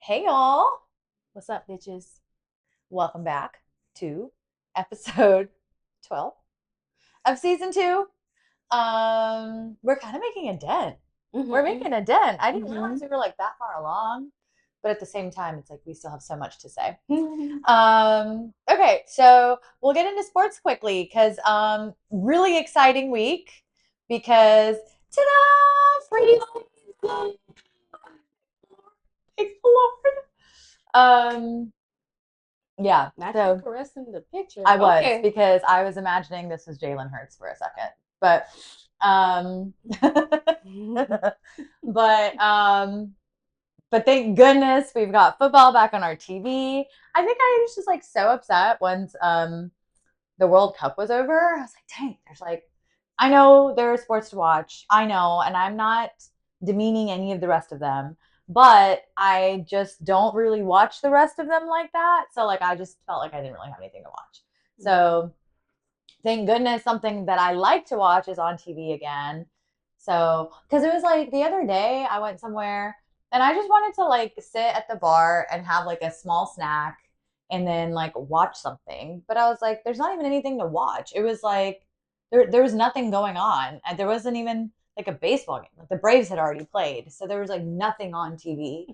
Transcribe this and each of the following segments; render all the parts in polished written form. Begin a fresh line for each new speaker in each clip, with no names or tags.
Hey y'all,
What's up, bitches?
welcome back to episode 12 of season 2. We're kind of making a dent. We're
Mm-hmm.
making a dent. I didn't
Mm-hmm.
realize we were like that far along, but at the same time, it's like we still have so much to say.
Mm-hmm.
Okay, so we'll get into sports quickly because really exciting week because ta-da! Free Thanks the Lord. Yeah,
Not you
so
caressing the picture.
I was
Okay.
because I was imagining this was Jalen Hurts for a second, but but but thank goodness we've got football back on our TV. I think I was just like so upset once the World Cup was over. I was like, dang, there's like I know there are sports to watch. I know, and I'm not demeaning any of the rest of them, but I just don't really watch the rest of them like that. So like I just felt like I didn't really have anything to watch.
Mm-hmm.
So thank goodness something that I like to watch is on TV again. So, because it was like the other day I went somewhere and I just wanted to like sit at the bar and have like a small snack and then like watch something. But I was like, there's not even anything to watch. It was like there was nothing going on. And there wasn't even like a baseball game. Like the Braves had already played. So there was like nothing on TV.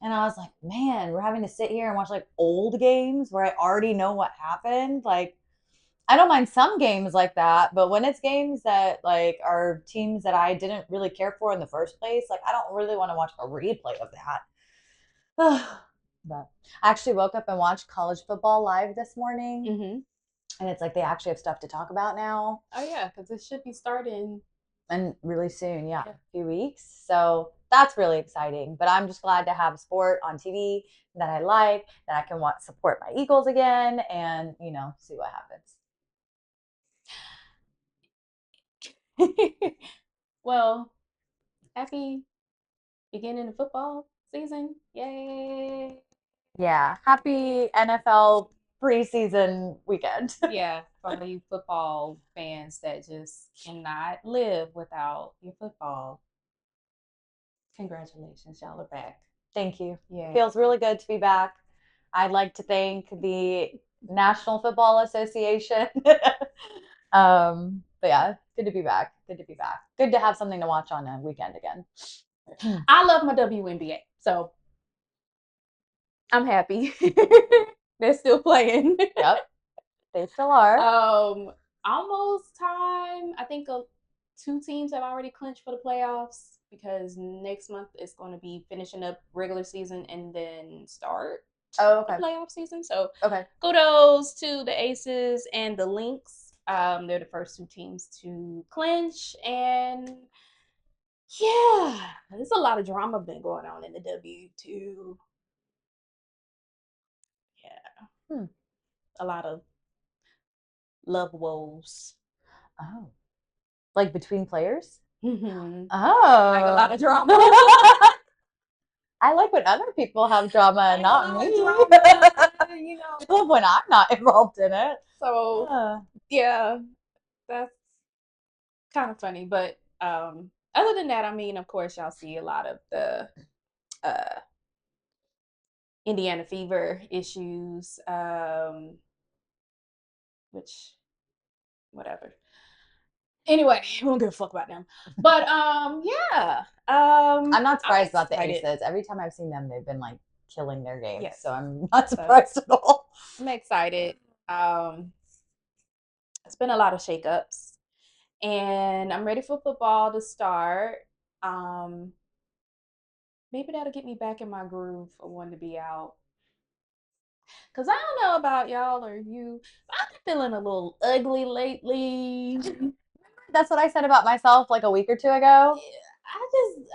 And I was like, man, we're having to sit here and watch like old games where I already know what happened. Like I don't mind some games like that, but when it's games that like are teams that I didn't really care for in the first place, like I don't really want to watch a replay of that. But I actually woke up and watched college football live this morning,
Mm-hmm.
and it's like they actually have stuff to talk about now,
Oh yeah, because it should be starting.
and really soon, yeah,
Yeah.
a few weeks. So that's really exciting. But I'm just glad to have sport on TV that I like, that I can want support my Eagles again, and see what happens.
Well, happy beginning of football season. Yay.
Yeah. Happy NFL preseason weekend.
Yeah, for all you football fans that just cannot live without your football. Congratulations, y'all are back.
Thank you.
Yeah.
Feels really good to be back. I'd like to thank the National Football Association. But yeah, good to be back. Good to be back. Good to have something to watch on a weekend again.
I love my WNBA, so I'm happy. They're still playing.
Yep, they still are.
um, Almost time. I think two teams have already clinched for the playoffs because next month is going to be finishing up regular season and then start
Oh,
the
okay.
playoff season. So
Okay.
kudos to the Aces and the Lynx. They're the first two teams to clinch, and yeah, there's a lot of drama been going on in the W2. Yeah,
Hmm.
a lot of love woes.
Oh, like between players?
Mm-hmm. Like a lot
Oh.
of drama.
I like when other people have drama and
Like a
not
lot
me.
of drama, you know.
I love when I'm not involved in it.
So
Uh,
yeah, that's kind of funny. But other than that, I mean, of course, y'all see a lot of the uh Indiana Fever issues, which whatever. Anyway, we don't give a fuck about them. But yeah,
I'm not
I'm
surprised about the
excited.
Aces. Every time I've seen them, they've been like killing their games.
Yes,
So I'm not
so
surprised at all.
I'm excited. It's been a lot of shakeups, and I'm ready for football to start. Um, Maybe that'll get me back in my groove for one to be out. Cause I don't know about y'all or you, but I've been feeling a little ugly lately.
That's what I said about myself like a week or two ago.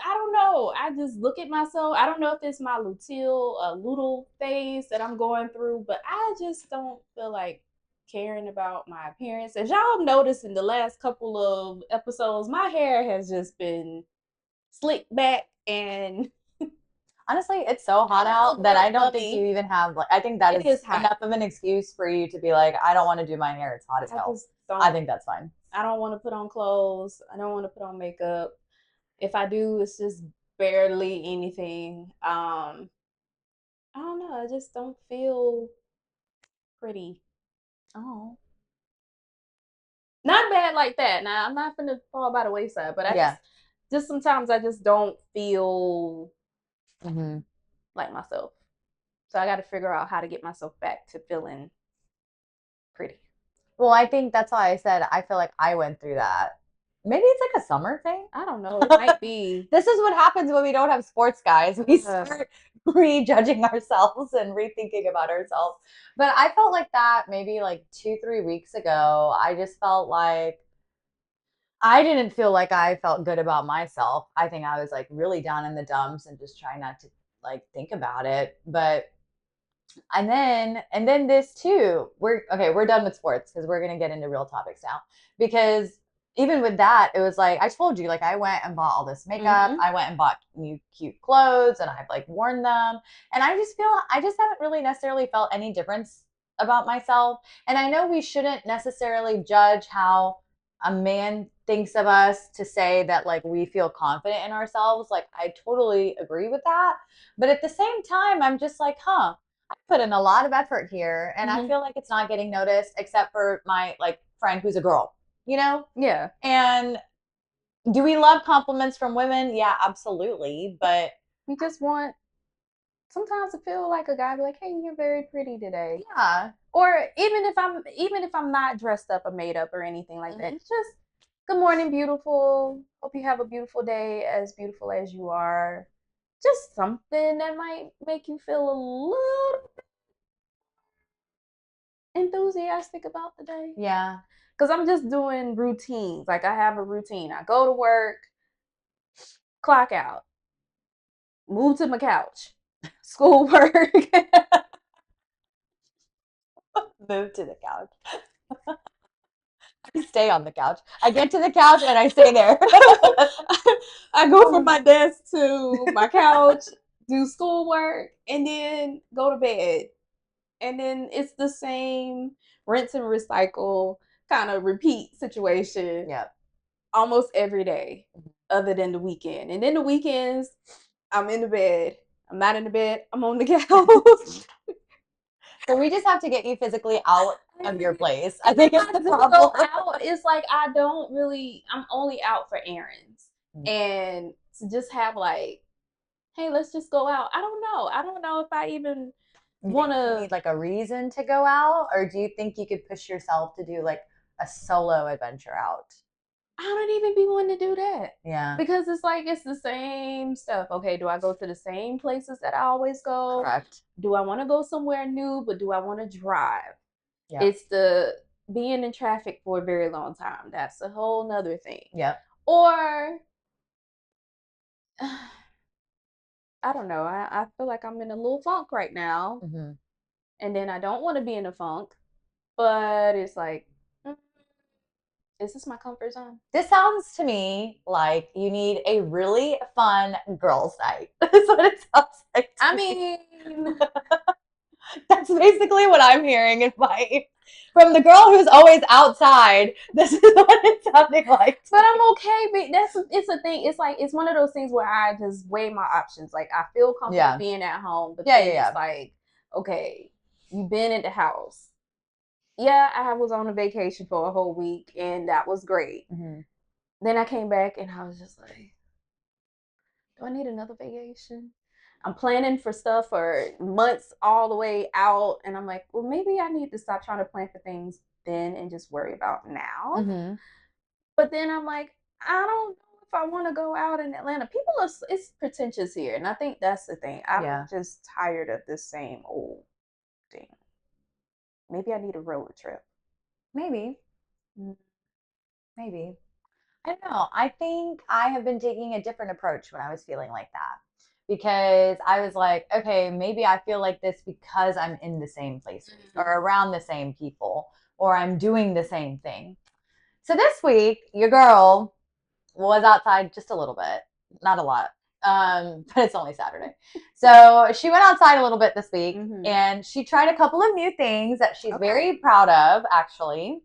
I don't know. I just look at myself. I don't know if it's my luteal phase that I'm going through, but I just don't feel like caring about my appearance. As y'all noticed in the last couple of episodes, my hair has just been slicked back and
Honestly, it's so hot
kind of
out that I don't think you
fluffy.
even have like I think that
It
is
is hot.
enough of an excuse for you to be like, I don't want to do my hair. It's hot as
I
hell.
just
I
don't.
think that's fine.
I don't want to put on clothes. I don't want to put on makeup. If I do, it's just barely anything. I don't know. I just don't feel pretty.
Oh.
Not bad like that. Now I'm not gonna fall by the wayside, but I
Yeah.
just sometimes I just don't feel
Hmm.
like myself. So I got to figure out how to get myself back to feeling pretty.
Well, I think that's why I said I feel like I went through that. Maybe it's like a summer thing.
I don't know. It might be.
This is what happens when we don't have sports, guys. We start rejudging ourselves and rethinking about ourselves. But I felt like that maybe like 2, 3 weeks ago. I just felt like I didn't feel like I felt good about myself. I think I was like really down in the dumps and just trying not to like think about it. But and then this too. We're done with sports because we're gonna get into real topics now. Because even with that, it was like I told you, like I went and bought all this makeup.
Mm-hmm.
I went and bought new cute clothes and I've like worn them. And I just haven't really necessarily felt any difference about myself. And I know we shouldn't necessarily judge how a man thinks of us to say that like we feel confident in ourselves. Like I totally agree with that. But at the same time, I'm just like, huh, put in a lot of effort here and I
Mm-hmm.
feel like it's not getting noticed except for my like friend who's a girl, you know?
Yeah.
And do we love compliments from women? Yeah, absolutely. But
We just want sometimes to feel like a guy be like, "Hey, you're very pretty today,"
yeah.
or even if I'm not dressed up or made up or anything like that,
Mm-hmm.
just good morning, beautiful. Hope you have a beautiful day as you are. Just something that might make you feel a little enthusiastic about the day.
Yeah.
Because I'm just doing routines. Like I have a routine. I go to work, clock out, move to my couch, schoolwork.
Move to the couch. I stay on the couch. I get to the couch and I stay there.
I go from my desk to my couch, do schoolwork, and then go to bed. And then it's the same rinse and recycle kind of repeat situation
Yeah.
almost every day, other than the weekend. And then the weekends, I'm in the bed. I'm not in the bed. I'm on the couch.
So we just have to get you physically out of your place. I
And
think
if
it's
I
the
do go
problem.
out, it's like I don't really. I'm only out for errands,
Mm.
and to just have like, hey, let's just go out. I don't know. I don't know if I even
You
want
think you
to.
need like a reason to go out, or do you think you could push yourself to do like a solo adventure out?
I don't even be wanting to do that
Yeah,
because it's like it's the same stuff. Okay, do I go to the same places that I always go?
correct.
Do I want to go somewhere new, but do I want to drive?
Yep,
It's the being in traffic for a very long time. That's a whole nother thing.
yep.
Or I don't know. I feel like I'm in a little funk right now.
Hmm.
And then I don't want to be in a funk, but it's like, mm, is this my comfort zone?
This sounds to me like you need a really fun girls' night. That's what it sounds like
I
to me.
mean,
That's basically what I'm hearing in my from the girl who's always outside. This is what it's sounding like to
but
me.
I'm okay. But it's a thing. It's like it's one of those things where I just weigh my options. Like I feel comfortable
Yeah,
being at home, but
yeah, yeah,
then it's
yeah.
like, okay, you've been at the house. Yeah, I was on a vacation for a whole week, and that was great.
Hmm.
Then I came back, and I was just like, do I need another vacation? I'm planning for stuff for months all the way out. And I'm like, well, maybe I need to stop trying to plan for things then and just worry about now.
Hmm.
But then I'm like, I don't know if I want to go out in Atlanta. People are, it's pretentious here. And I think that's the thing. I'm
Yeah,
just tired of this same old thing. Maybe I need a road trip.
maybe,
Mm.
maybe. I don't know. I think I have been taking a different approach when I was feeling like that because I was like, okay, maybe I feel like this because I'm in the same places or around the same people or I'm doing the same thing. So this week, your girl was outside just a little bit, not a lot, but it's only Saturday. So she went outside a little bit this week
Mm-hmm.
and she tried a couple of new things that she's
Okay.
very proud of, actually.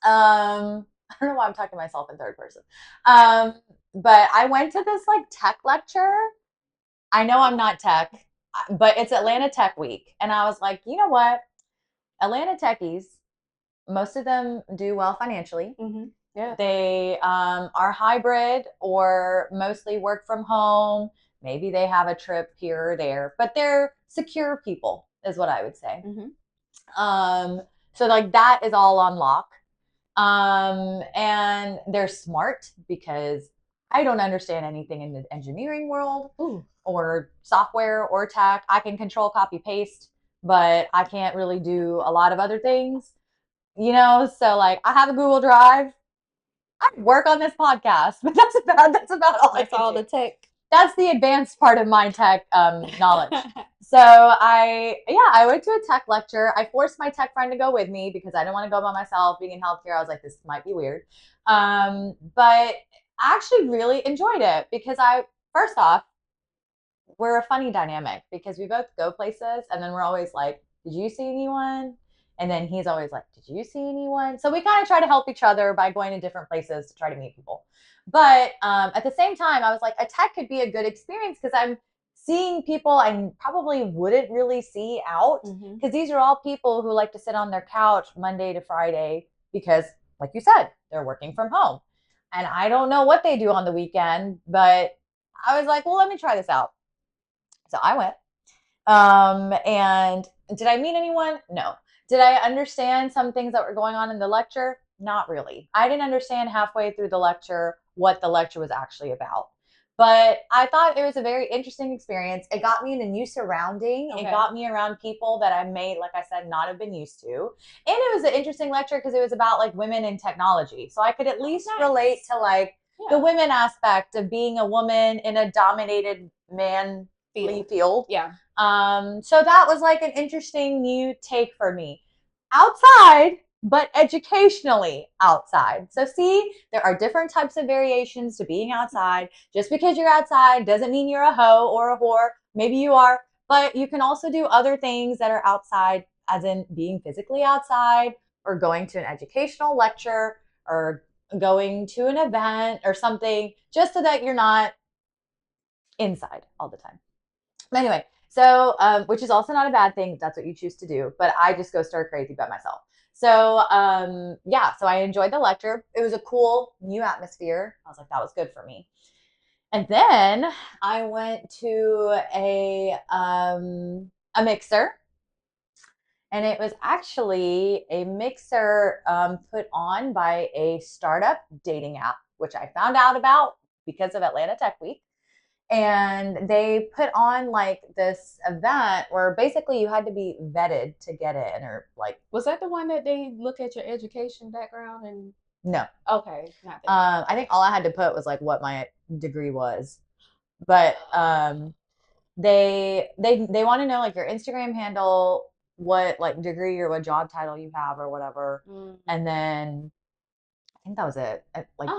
I don't know why I'm talking to myself in third person. Um, but I went to this like tech lecture. I know I'm not tech. but it's Atlanta Tech Week. And I was like, you know what? Atlanta techies, most of them do well financially.
Mm-hmm. Yeah.
They are hybrid or mostly work from home. Maybe they have a trip here or there, but they're secure people, is what I would say.
Mm-hmm.
So like that is all on lock. And they're smart because I don't understand anything in the engineering world.
Ooh.
Or software or tech. I can control copy paste, but I can't really do a lot of other things, you know? So like I have a Google Drive. I work on this podcast, but that's about all I
That's
can
all
do.
the tech.
That's the advanced part of my tech knowledge. So I went to a tech lecture. I forced my tech friend to go with me because I didn't want to go by myself. Being in healthcare, I was like, this might be weird. But I actually really enjoyed it because first off, we're a funny dynamic because we both go places and then we're always like, did you see anyone? And then he's always like, did you see anyone? So we kind of try to help each other by going to different places to try to meet people. But at the same time, I was like, a tech could be a good experience because I'm seeing people I probably wouldn't really see out because these are all people who like to sit on their couch Monday to Friday because, like you said, they're working from home. And I don't know what they do on the weekend, but I was like, well, let me try this out. So I went. And did I meet anyone? No. Did I understand some things that were going on in the lecture? Not really. I didn't understand halfway through the lecture what the lecture was actually about. But I thought it was a very interesting experience. It got me in a new surrounding. Okay. It got me around people that I may, like I said, not have been used to. And it was an interesting lecture because it was about like women in technology. So I could at least relate to like the women aspect of being a woman in a dominated man field.
Yeah.
So that was like an interesting new take for me. Outside, but educationally outside. So see, there are different types of variations to being outside. Just because you're outside doesn't mean you're a hoe or a whore. Maybe you are, but you can also do other things that are outside, as in being physically outside or going to an educational lecture or going to an event or something, just so that you're not inside all the time. Anyway, so which is also not a bad thing. That's what you choose to do. But I just go stir crazy by myself. So so I enjoyed the lecture. It was a cool new atmosphere. I was like, that was good for me. And then I went to a mixer, and it was actually a mixer put on by a startup dating app, which I found out about because of Atlanta Tech Week. And they put on like this event where basically you had to be vetted to get in, or like,
was that the one that they look at your education background and?
No.
Okay, not that.
I think all I had to put was like what my degree was, but they want to know like your Instagram handle, what like degree or what job title you have or whatever, and then I think that was it. Like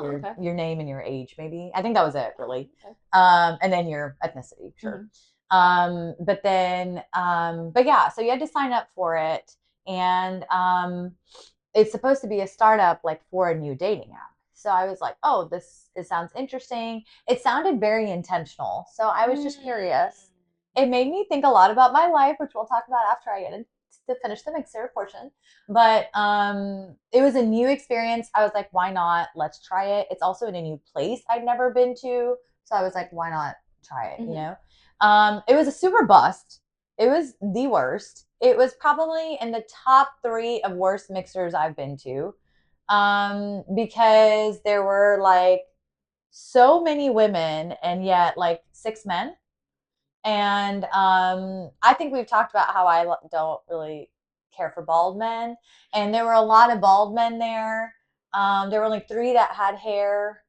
your name and your age, maybe. I think that was it, really. Okay. And then your ethnicity, sure. But yeah, so you had to sign up for it, and it's supposed to be a startup like for a new dating app. So I was like, oh, it sounds interesting. It sounded very intentional. So I was just curious. It made me think a lot about my life, which we'll talk about after I get into to finish the mixer portion. But it was a new experience. I was like, why not? Let's try it. It's also in a new place I'd never been to. So I was like, why not try it? You know? It was a super bust. It was the worst. It was probably in the top 3 of worst mixers I've been to. Because there were like so many women and yet like 6 men. And I think we've talked about how I don't really care for bald men. And there were a lot of bald men there. There were only 3 that had hair.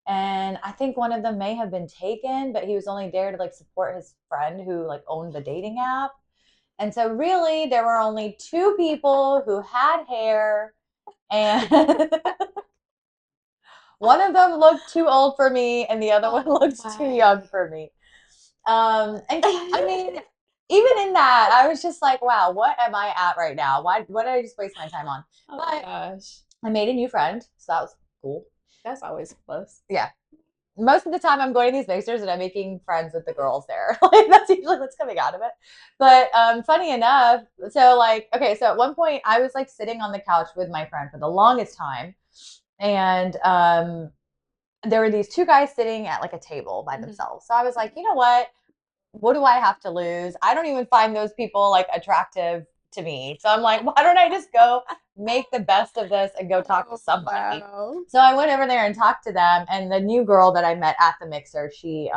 And I think one of them may have been taken, but he was only there to like support his friend who like owned the dating app. And so really there were only 2 people who had hair, and one of them looked too old for me and the other one looked too young for me. And I mean, even in that, I was just like, wow, what am I at right now? What did I just waste my time on?
Oh my gosh.
I made a new friend, so that was cool.
That's always a plus.
Yeah. most of the time I'm going to these mixers and I'm making friends with the girls there. Like that's usually what's coming out of it. But funny enough, so like okay, so at one point I was like sitting on the couch with my friend for the longest time, and there were these two guys sitting at like a table by themselves. So I was like, you know what do I have to lose? I don't even find those people like attractive to me. So I'm like, why don't I just go make the best of this and go talk to somebody?
Wow.
So I went over there and talked to them. And the new girl that I met at the mixer, she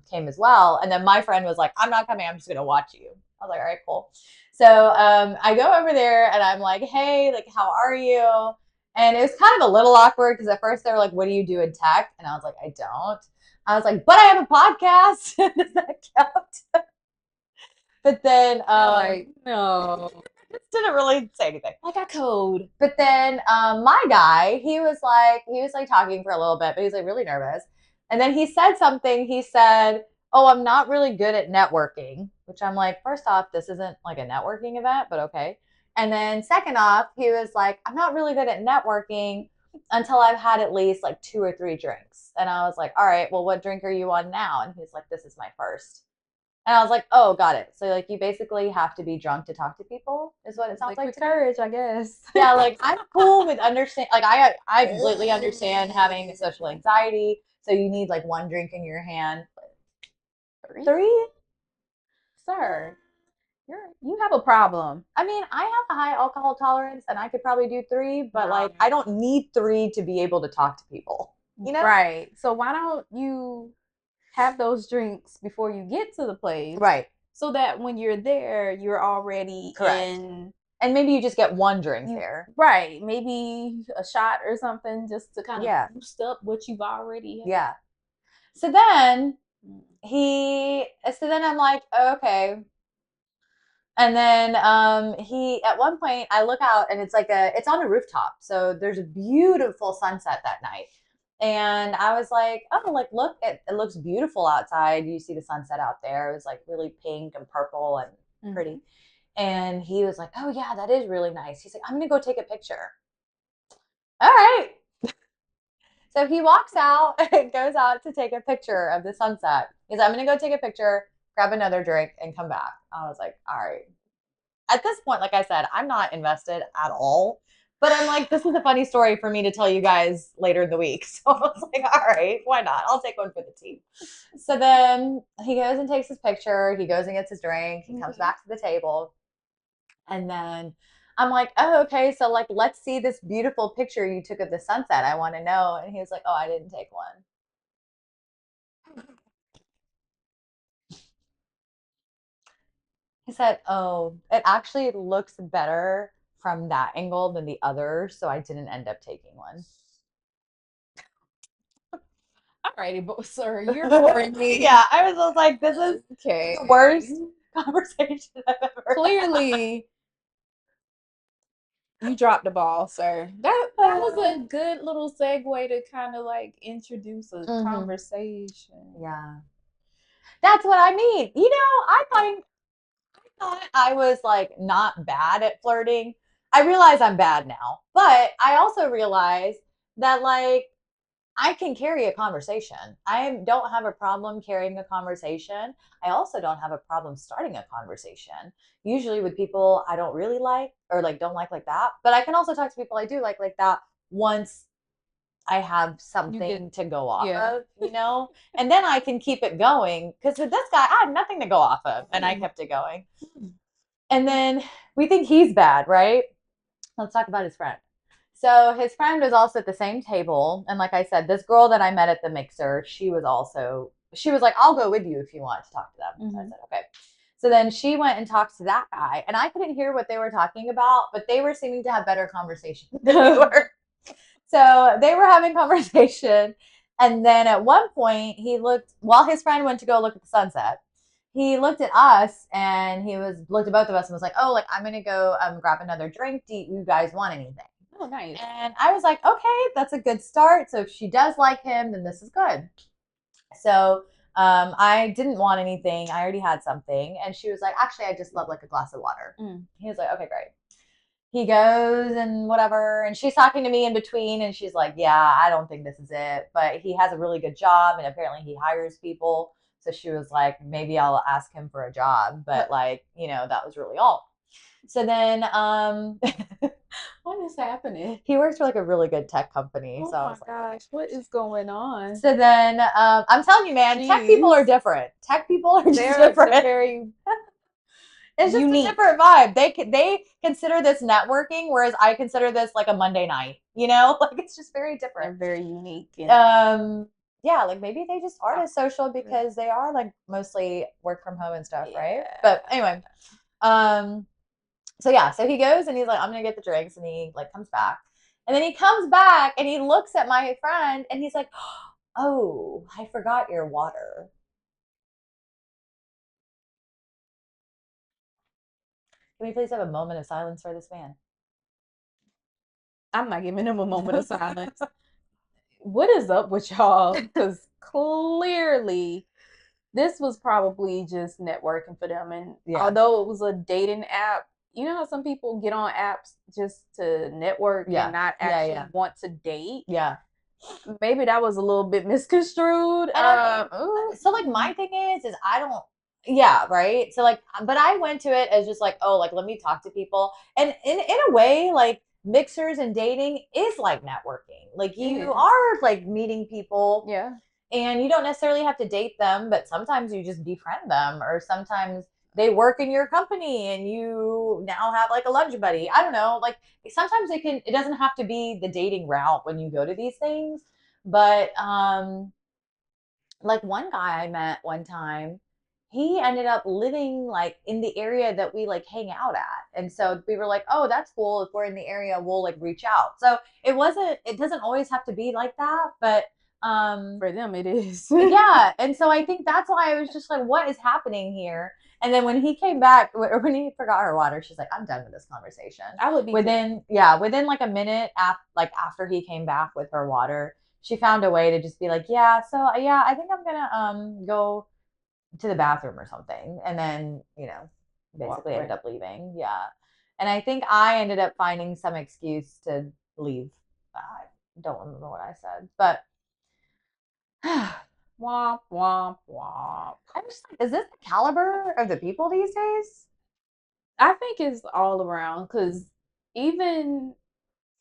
came as well. And then my friend was like, I'm not coming. I'm just going to watch you. I was like, all right, cool. So I go over there and I'm like, hey, like, how are you? And it was kind of a little awkward because at first they were like, what do you do in tech? And I was like, I don't. I was like, but I have a podcast. Does that count? But then
Like, no.
just didn't really say anything.
Like I code.
But then my guy, he was like talking for a little bit, but he was like really nervous. And then he said something. He said, "Oh, I'm not really good at networking," which I'm like, first off, this isn't like a networking event, but okay. And then second off, he was like, "I'm not really good at networking until I've had at least like 2 or 3 drinks." And I was like, "All right, well, what drink are you on now?" And he's like, "This is my first." And I was like, "Oh, got it." So like you basically have to be drunk to talk to people, is what it sounds like to me.
Courage, I guess.
Yeah, like I'm cool with understand. Like I completely understand having social anxiety. So you need like one drink in your hand. 3?
Sir, you have a problem.
I mean, I have a high alcohol tolerance, and I could probably do 3, but like I don't need 3 to be able to talk to people. You know?
Right. So why don't you have those drinks before you get to the place?
Right.
So that when you're there, you're already
Correct.
in.
And maybe you just get one drink there.
Right. Maybe a shot or something just to kind of boost up what you've already had.
Yeah. So then so then I'm like, oh, okay. And then he at one point I look out and it's on a rooftop. So there's a beautiful sunset that night. And I was like, oh, like look, it looks beautiful outside. You see the sunset out there. It was like really pink and purple and pretty. And he was like, oh yeah, that is really nice. He's like, I'm gonna go take a picture. All right. So he walks out and goes out to take a picture of the sunset. He's like, I'm gonna go take a picture, grab another drink, and come back. I was like, all right. At this point, like I said, I'm not invested at all. But I'm like, this is a funny story for me to tell you guys later in the week. So I was like, all right, why not? I'll take one for the team. So then he goes and takes his picture. He goes and gets his drink. He comes back to the table. And then I'm like, oh, okay. So like, let's see this beautiful picture you took of the sunset. I want to know. And he was like, oh, I didn't take one. He said, oh, it actually looks better from that angle than the other. So I didn't end up taking one.
Alrighty, but sir, you're boring me.
Yeah, I was like, this is
okay.
the worst conversation I've ever
Clearly, you dropped the ball, sir. That was a good little segue to kind of like introduce a conversation.
Yeah. That's what I mean. You know, I thought I was like not bad at flirting. I realize I'm bad now, but I also realize that like I can carry a conversation. I don't have a problem carrying a conversation. I also don't have a problem starting a conversation. Usually with people I don't really like or like don't like that. But I can also talk to people I do like that once I have something to go off of, you know? And then I can keep it going. Because with this guy, I had nothing to go off of. And I kept it going. And then we think he's bad, right? Let's talk about his friend. So his friend was also at the same table. And like I said, this girl that I met at the mixer, she was like, I'll go with you if you want to talk to them. So I said, okay. So then she went and talked to that guy. And I couldn't hear what they were talking about, but they were seeming to have better conversation than we were. So they were having conversation. And then at one point, while his friend went to go look at the sunset, he looked at us and looked at both of us and was like, oh, like, I'm going to go grab another drink. Do you guys want anything?
Oh, nice.
And I was like, okay, that's a good start. So if she does like him, then this is good. So I didn't want anything. I already had something. And she was like, actually, I just love like a glass of water. He was like, okay, great. he goes and whatever, and she's talking to me in between, and she's like, yeah, I don't think this is it, but he has a really good job, and apparently he hires people. So she was like, maybe I'll ask him for a job, but like, that was really all. So then
what is happening?
He works for like a really good tech company.
Oh
So I
my
was like,
gosh, what is going on?
so then I'm telling you, man, tech people are
Jeez.
different. Tech people are just
They're
different.
very
It's just a
unique.
different vibe. They consider this networking, whereas I consider this like a Monday night. Like it's just very
They're
different.
very unique.
Yeah, like maybe they just aren't as social because they are like mostly work from home and stuff, right? But anyway, so yeah, so he goes and he's like, I'm gonna get the drinks, and he like comes back, and then he comes back and he looks at my friend and he's like, oh, I forgot your water. Can we please have a moment of silence for this man?
I'm not giving him a moment of silence. What is up with y'all? Because clearly this was probably just networking for them. And although it was a dating app, you know how some people get on apps just to network and not actually want to date?
Yeah.
Maybe that was a little bit misconstrued.
So like my thing is I don't. Yeah, right. So like, but I went to it as just like, oh, like let me talk to people, and in a way, like mixers and dating is like networking. Like you are like meeting people.
Yeah.
And you don't necessarily have to date them, but sometimes you just befriend them, or sometimes they work in your company and you now have like a lunch buddy. I don't know. Like sometimes it doesn't have to be the dating route when you go to these things. But like one guy I met one time, he ended up living like in the area that we like hang out at. And so we were like, oh, that's cool. If we're in the area, we'll like reach out. So it doesn't always have to be like that, but
for them it is.
Yeah. And so I think that's why I was just like, what is happening here? And then when he came back, or when he forgot her water, she's like, I'm done with this conversation.
I would be
within like a minute after he came back with her water, she found a way to just be like, yeah, so yeah, I think I'm gonna go to the bathroom or something. And then, basically ended up leaving. Yeah. And I think I ended up finding some excuse to leave. I don't remember what I said, but
womp womp womp.
I'm just like, is this the caliber of the people these days?
I think it's all around because even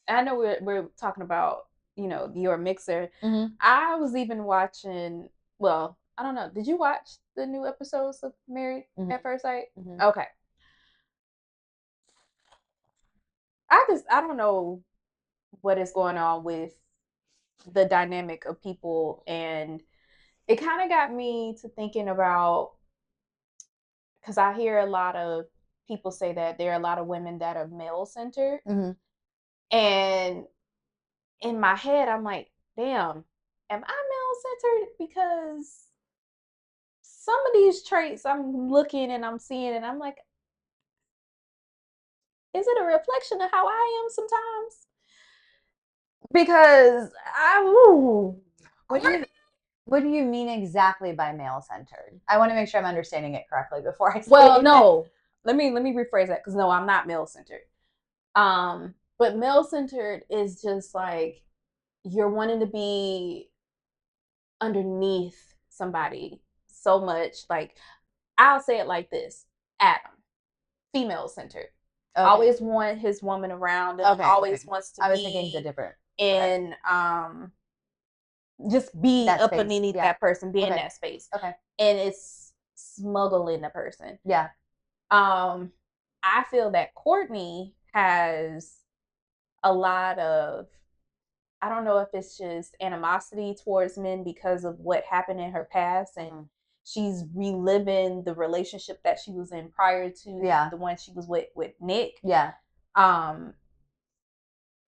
I know we're talking about your mixer.
Mm-hmm.
I was even watching. Well, I don't know. Did you watch the new episodes of Married at First Sight?
Mm-hmm.
Okay. I don't know what is going on with the dynamic of people, and it kind of got me to thinking about, because I hear a lot of people say that there are a lot of women that are male centered, and in my head I'm like, damn, am I male centered? Because some of these traits I'm looking and I'm seeing and I'm like, is it a reflection of how I am sometimes? Because
What do you mean exactly by male centered? I want to make sure I'm understanding it correctly before I say
well, no. Let me rephrase that, because no, I'm not male centered. But male centered is just like you're wanting to be underneath somebody so much. Like, I'll say it like this: Adam, female centered. Okay. Always want his woman around. And always wants to. I was thinking the different. And just be that up underneath that person, be in that space. Okay. And it's smuggling the person. Yeah. I feel that Courtney has a lot of, I don't know if it's just animosity towards men because of what happened in her past, and she's reliving the relationship that she was in prior to the one she was with Nick. Yeah.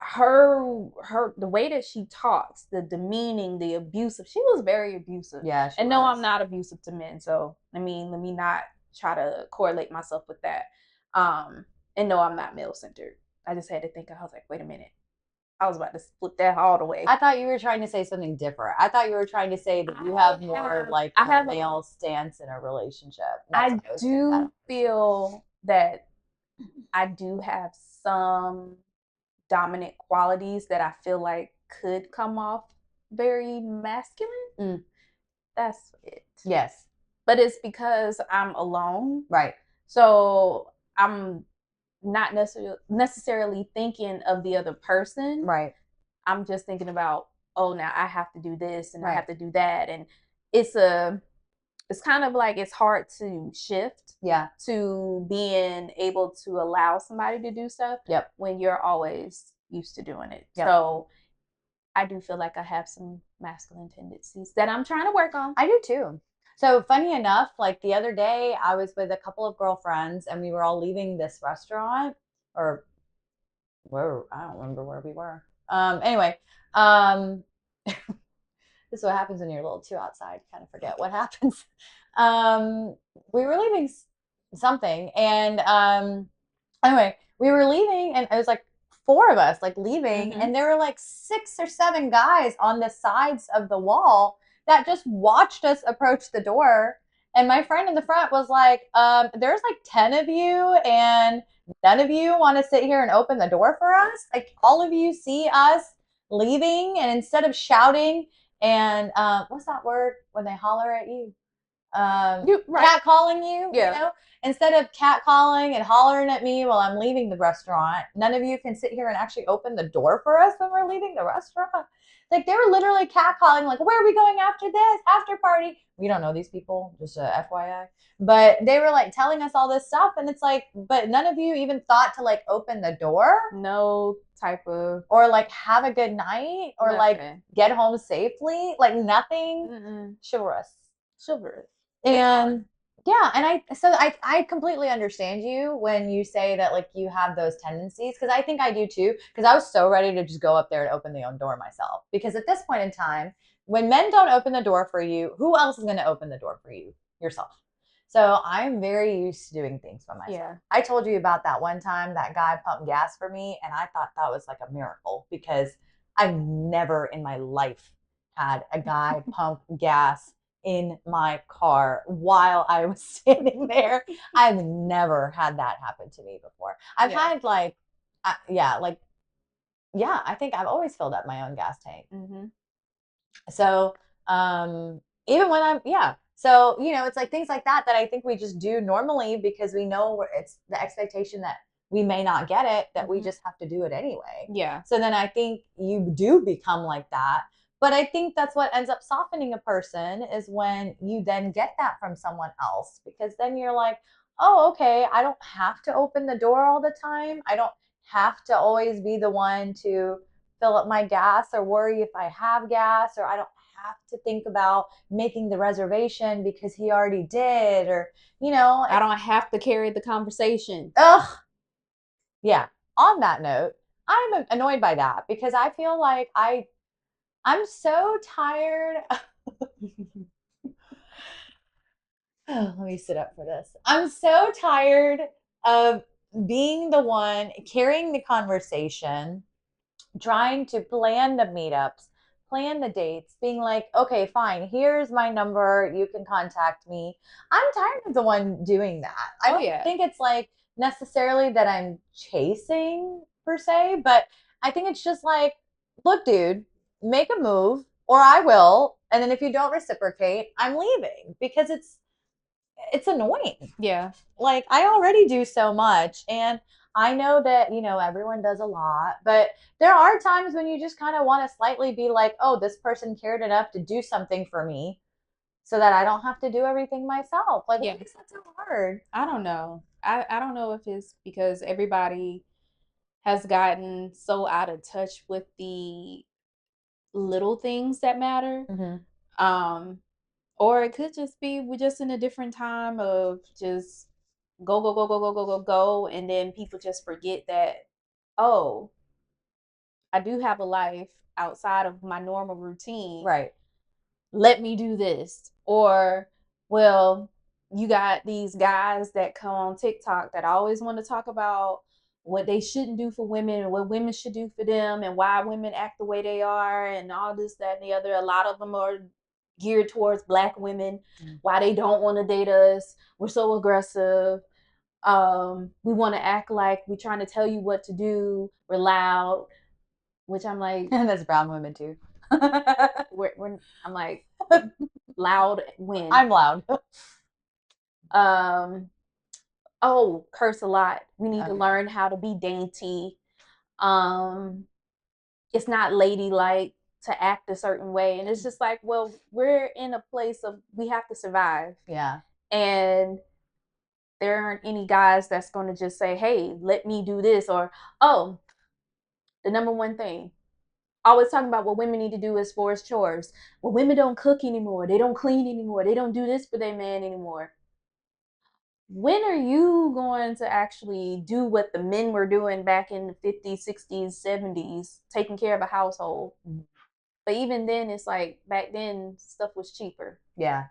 Her the way that she talks, the demeaning, the abusive, she was very abusive. Yeah. And no, I'm not abusive to men, so let me not try to correlate myself with that. And no, I'm not male centered. I just had to think. I was like, wait a minute. I was about to flip that all the way. I thought you were trying to say something different. I thought you were trying to say that you have more like a male stance in a relationship. I do feel that I do have some dominant qualities that I feel like could come off very masculine.
Mm.
That's it.
Yes.
But it's because I'm alone.
Right.
So I'm not necessarily thinking of the other person.
Right.
I'm just thinking about, oh, now I have to do this and I
Right.
have to do that. And it's kind of like it's hard to shift
Yeah.
to being able to allow somebody to do stuff
Yep.
when you're always used to doing it.
Yep.
So I do feel like I have some masculine tendencies that I'm trying to work on.
I do too. So funny enough, like the other day I was with a couple of girlfriends and we were all leaving this restaurant or where I don't remember where we were. Anyway, um this is what happens when you're a little too outside, kind of forget what happens. We were leaving something and anyway, we were leaving and it was like four of us like leaving and there were like 6 or 7 guys on the sides of the wall that just watched us approach the door. And my friend in the front was like, there's like 10 of you and none of you want to sit here and open the door for us. Like all of you see us leaving and instead of shouting and what's that word when they holler at you?
Right.
Cat calling you,
Yeah.
you know, instead of cat calling and hollering at me while I'm leaving the restaurant, none of you can sit here and actually open the door for us when we're leaving the restaurant. Like they were literally cat calling, like, where are we going after this after party? We don't know these people, just FYI. But they were like telling us all this stuff, and it's like, but none of you even thought to like open the door.
No type of
or like have a good night or like
nothing.
get home safely. Like nothing chivalrous. And yeah, and I completely understand you when you say that like you have those tendencies because I think I do too because I was so ready to just go up there and open the own door myself because at this point in time when men don't open the door for you, who else is going to open the door for you? Yourself. So I'm very used to doing things by myself.
Yeah.
I told you about that one time that guy pumped gas for me and I thought that was like a miracle because I've never in my life had a guy pump gas in my car while I was standing there. I've never had that happen to me before. I've had like, I think I've always filled up my own gas tank. So, even when so, it's like things like that I think we just do normally because we know it's the expectation that we may not get it, that we just have to do it anyway.
Yeah.
So then I think you do become like that. But I think that's what ends up softening a person is when you then get that from someone else because then you're like, oh, okay, I don't have to open the door all the time. I don't have to always be the one to fill up my gas or worry if I have gas or I don't have to think about making the reservation because he already did or
I don't have to carry the conversation.
Ugh. Yeah. On that note, I'm annoyed by that because I feel like I'm so tired. Oh, let me sit up for this. I'm so tired of being the one carrying the conversation, trying to plan the meetups, plan the dates, being like, okay, fine, here's my number. You can contact me. I'm tired of the one doing that. I don't think it's like necessarily that I'm chasing per se, but I think it's just like, look, dude, make a move or I will. And then if you don't reciprocate, I'm leaving because it's annoying.
Yeah.
Like I already do so much and I know that, everyone does a lot, but there are times when you just kind of want to slightly be like, oh, this person cared enough to do something for me so that I don't have to do everything myself. Like, what makes that so hard?
I don't know. I don't know if it's because everybody has gotten so out of touch with the little things that matter. Or it could just be we're just in a different time of just go, go, go, go, go, go, go, go. And then people just forget that, oh, I do have a life outside of my normal routine.
Right.
Let me do this. Or, well, you got these guys that come on TikTok that always want to talk about what they shouldn't do for women and what women should do for them and why women act the way they are and all this, that, and the other. A lot of them are geared towards Black women, why they don't want to date us. We're so aggressive. We want to act like we're trying to tell you what to do. We're loud, which I'm like,
And that's brown women too.
I'm like, loud when.
I'm loud.
Um, oh, curse a lot. We need to
Okay.
learn how to be dainty. Um, it's not ladylike to act a certain way. And it's just like, well, we're in a place of we have to survive.
Yeah.
And there aren't any guys that's going to just say, hey, let me do this. Or, oh, the number one thing. Always talking about what women need to do as far as chores. Well, women don't cook anymore. They don't clean anymore. They don't do this for their man anymore. When are you going to actually do what the men were doing back in the 50s, 60s, 70s, taking care of a household? Mm-hmm. But even then, it's like back then stuff was cheaper.
Yeah.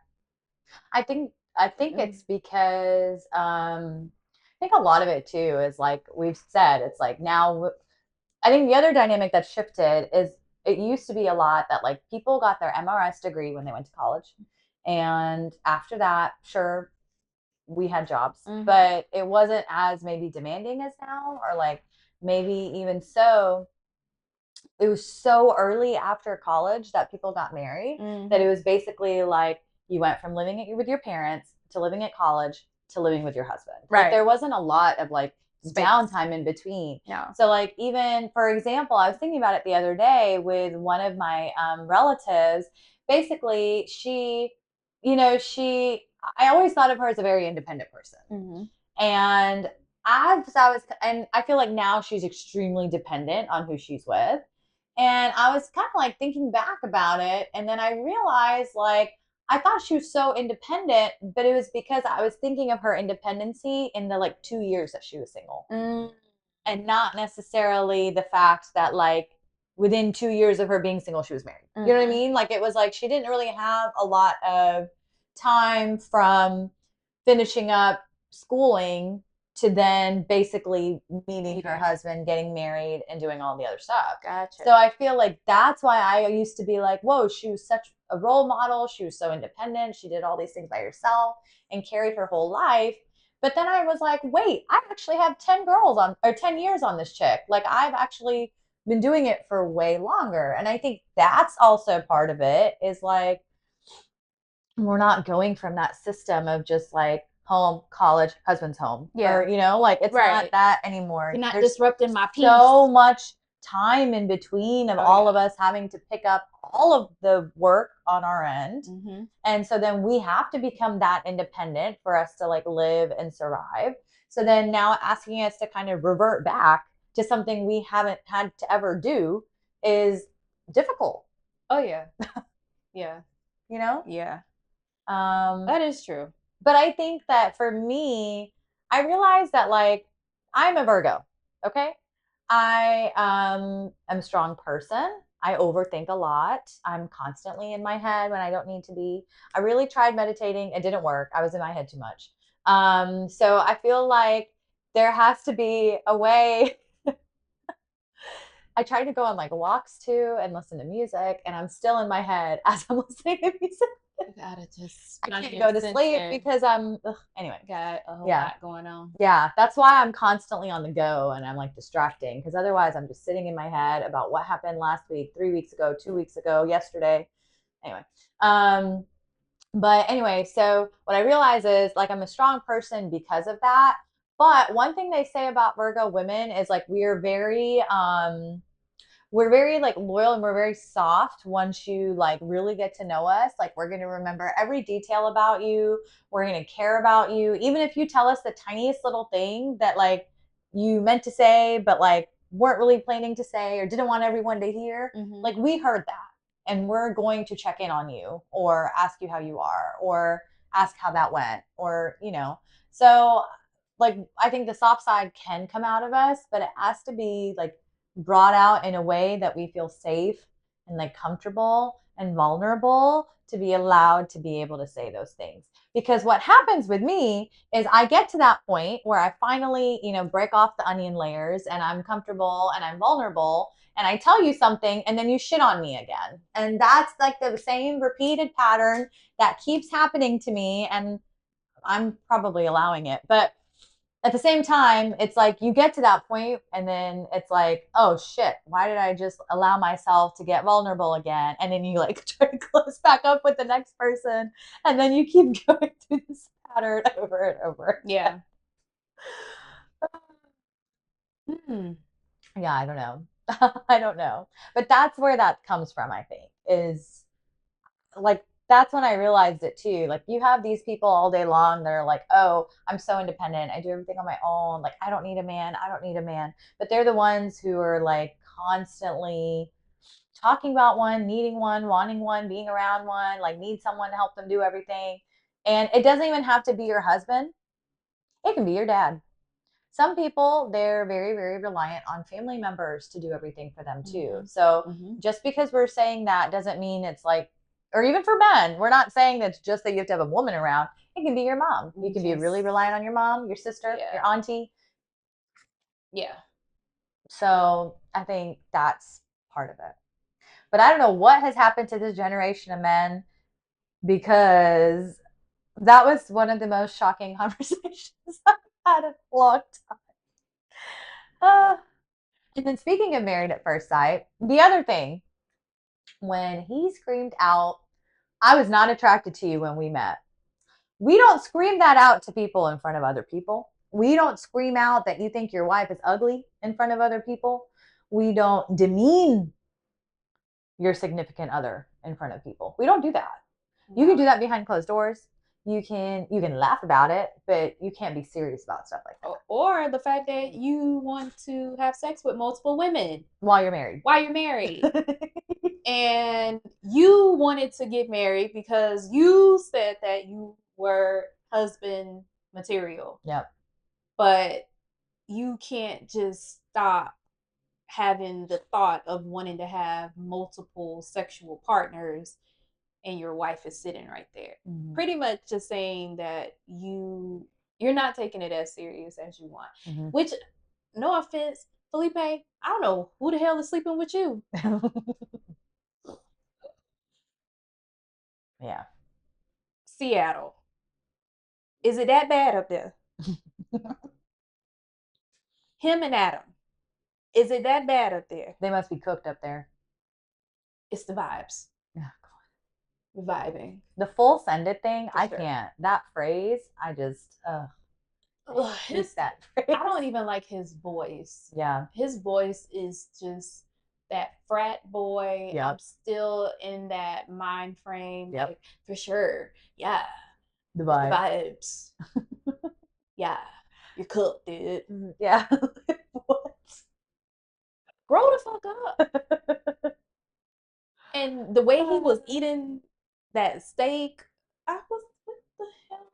I think it's because I think a lot of it too is like we've said, it's like now I think the other dynamic that's shifted is it used to be a lot that like people got their MRS degree when they went to college. And after that, sure, we had jobs, but it wasn't as maybe demanding as now, or like maybe even so, it was so early after college that people got married that it was basically like you went from living with your parents to living at college to living with your husband.
Right.
Like there wasn't a lot of like downtime in between.
Yeah.
So like even for example, I was thinking about it the other day with one of my relatives. Basically, I always thought of her as a very independent person. And I feel like now she's extremely dependent on who she's with. And I was kind of like thinking back about it. And then I realized like, I thought she was so independent, but it was because I was thinking of her independency in the like 2 years that she was single. And not necessarily the fact that like within 2 years of her being single, she was married. You know what I mean? Like it was like she didn't really have a lot of time from finishing up schooling to then basically meeting her husband, getting married, and doing all the other stuff.
Gotcha.
So I feel like that's why I used to be like, whoa, she was such a role model. She was so independent. She did all these things by herself and carried her whole life. But then I was like, wait, I actually have 10 years on this chick. Like I've actually been doing it for way longer. And I think that's also part of it is like, we're not going from that system of just like home, college, husband's home. Yeah. Or, like it's not that anymore.
You're not disrupting my peace.
So much time in between of all of us having to pick up all of the work on our end. And so then we have to become that independent for us to like live and survive. So then now asking us to kind of revert back to something we haven't had to ever do is difficult.
Oh yeah. Yeah.
Yeah.
That is true.
But I think that for me, I realized that like I'm a Virgo. Okay. I am a strong person. I overthink a lot. I'm constantly in my head when I don't need to be. I really tried meditating. It didn't work. I was in my head too much. So I feel like there has to be a way. I try to go on like walks too and listen to music, and I'm still in my head as I'm listening to music. I can't go to sleep because anyway.
Got a whole lot going on.
Yeah, that's why I'm constantly on the go and I'm like distracting, because otherwise I'm just sitting in my head about what happened last week, 3 weeks ago, 2 weeks ago, yesterday. Anyway, but anyway, so what I realize is like I'm a strong person because of that. But one thing they say about Virgo women is like we're very like loyal and we're very soft once you like really get to know us. Like we're going to remember every detail about you. We're going to care about you. Even if you tell us the tiniest little thing that like you meant to say, but like weren't really planning to say or didn't want everyone to hear, like we heard that and we're going to check in on you or ask you how you are or ask how that went or. So like I think the soft side can come out of us, but it has to be like brought out in a way that we feel safe and like comfortable and vulnerable to be allowed to be able to say those things. Because what happens with me is I get to that point where I finally, break off the onion layers and I'm comfortable and I'm vulnerable and I tell you something and then you shit on me again. And that's like the same repeated pattern that keeps happening to me, and I'm probably allowing it. But at the same time, it's like you get to that point and then it's like, oh shit, why did I just allow myself to get vulnerable again? And then you like try to close back up with the next person and then you keep going through this pattern over and over again.
Yeah. Hmm.
Yeah, I don't know. I don't know. But that's where that comes from, I think, is like that's when I realized it too. Like you have these people all day long that are like, "Oh, I'm so independent. I do everything on my own. Like I don't need a man. I don't need a man." But they're the ones who are like constantly talking about one, needing one, wanting one, being around one, like need someone to help them do everything. And it doesn't even have to be your husband. It can be your dad. Some people, they're very, very reliant on family members to do everything for them too.
Mm-hmm.
So
Mm-hmm.
just because we're saying that doesn't mean it's like, or even for men, we're not saying that's just that you have to have a woman around. It can be your mom. You can be
Just
really reliant on your mom, your sister,
yeah.
your auntie.
Yeah.
So I think that's part of it. But I don't know what has happened to this generation of men because that was one of the most shocking conversations I've had in a long time. And then speaking of Married at First Sight, the other thing, when he screamed out, I was not attracted to you when we met. We don't scream that out to people in front of other people. We don't scream out that you think your wife is ugly in front of other people. We don't demean your significant other in front of people. We don't do that. You can do that behind closed doors. You can laugh about it, but you can't be serious about stuff like that
Or the fact that you want to have sex with multiple women
while you're married.
while you're married. And you wanted to get married because you said that you were husband material.
Yep.
But you can't just stop having the thought of wanting to have multiple sexual partners and your wife is sitting right there.
Mm-hmm.
Pretty much just saying that you're not taking it as serious as you want. Mm-hmm. Which, no offense, Felipe, I don't know who the hell is sleeping with you.
Yeah.
Seattle. Is it that bad up there? Him and Adam. Is it that bad up there?
They must be cooked up there.
It's the vibes.
Oh,
God. Vibing.
The full sended thing,
For
I
sure.
can't. That phrase, I just,
Ugh,
that phrase.
I don't even like his voice.
Yeah.
His voice is just that frat boy.
Yep.
I'm still in that mind frame.
Yep.
Like, for sure. Yeah.
The vibes.
Yeah. You're cooked, dude.
Yeah.
What? Grow the fuck up. And the way he was eating that steak, I was, what the hell?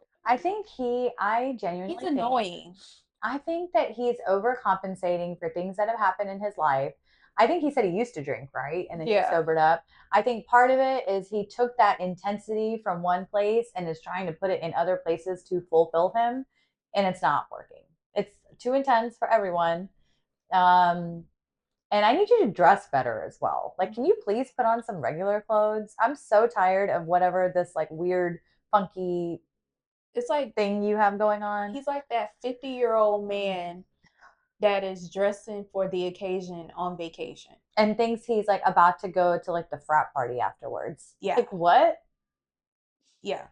I genuinely
He's annoying.
I think that he's overcompensating for things that have happened in his life. I think he said he used to drink, right? And then he sobered up. I think part of it is he took that intensity from one place and is trying to put it in other places to fulfill him, and it's not working. It's too intense for everyone. And I need you to dress better as well. Like, can you please put on some regular clothes? I'm so tired of whatever this like weird, funky
it's like
thing you have going on.
He's like that 50-year-old man that is dressing for the occasion on vacation.
And thinks he's like about to go to like the frat party afterwards.
Yeah.
Like what?
Yeah.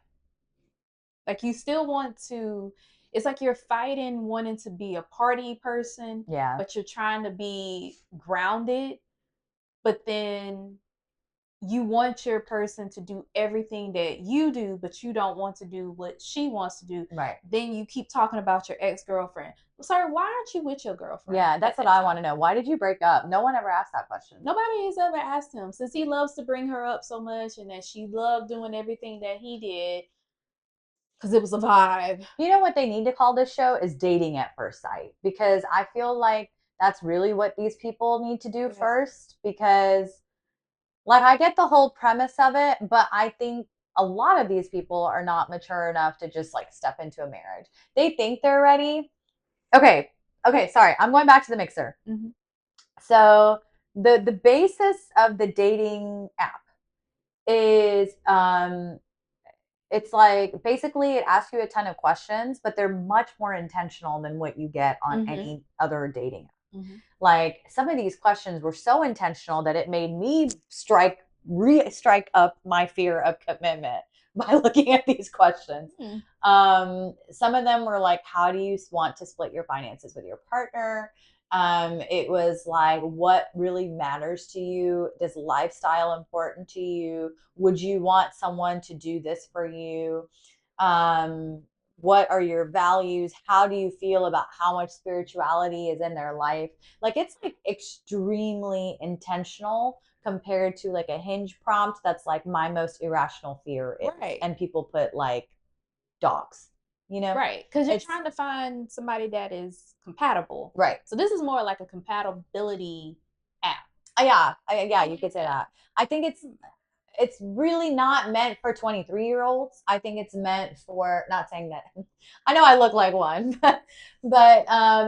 Like you still want to, it's like you're fighting wanting to be a party person.
Yeah.
But you're trying to be grounded. But then you want your person to do everything that you do, but you don't want to do what she wants to do.
Right.
Then you keep talking about your ex-girlfriend. Sorry, why aren't you with your girlfriend?
Yeah, that's what I want to know. Why did you break up? No one ever asked that question.
Nobody has ever asked him, since he loves to bring her up so much and that she loved doing everything that he did because it was a vibe.
You know what they need to call this show is Dating at First Sight, because I feel like that's really what these people need to do first, because like I get the whole premise of it, but I think a lot of these people are not mature enough to just like step into a marriage. They think they're ready. Okay, sorry. I'm going back to the mixer.
Mm-hmm.
So the basis of the dating app is It's like basically it asks you a ton of questions, but they're much more intentional than what you get on
Mm-hmm.
any other dating app.
Mm-hmm.
Like some of these questions were so intentional that it made me strike up my fear of commitment by looking at these questions.
Mm-hmm.
Some of them were like, how do you want to split your finances with your partner? It was like, what really matters to you? Does lifestyle important to you? Would you want someone to do this for you? Um, what are your values? How do you feel about how much spirituality is in their life? Like it's like extremely intentional compared to like a hinge prompt that's like my most irrational fear is.
Right.
And people put like dogs, you know?
Right. Because you're
It's
trying to find somebody that is compatible.
right.
So this is more like a compatibility app.
Yeah,
I
you could
like
say
that.
that. I think it's really not meant for 23-year-olds. I think it's meant for, not saying that, I know I look like one, but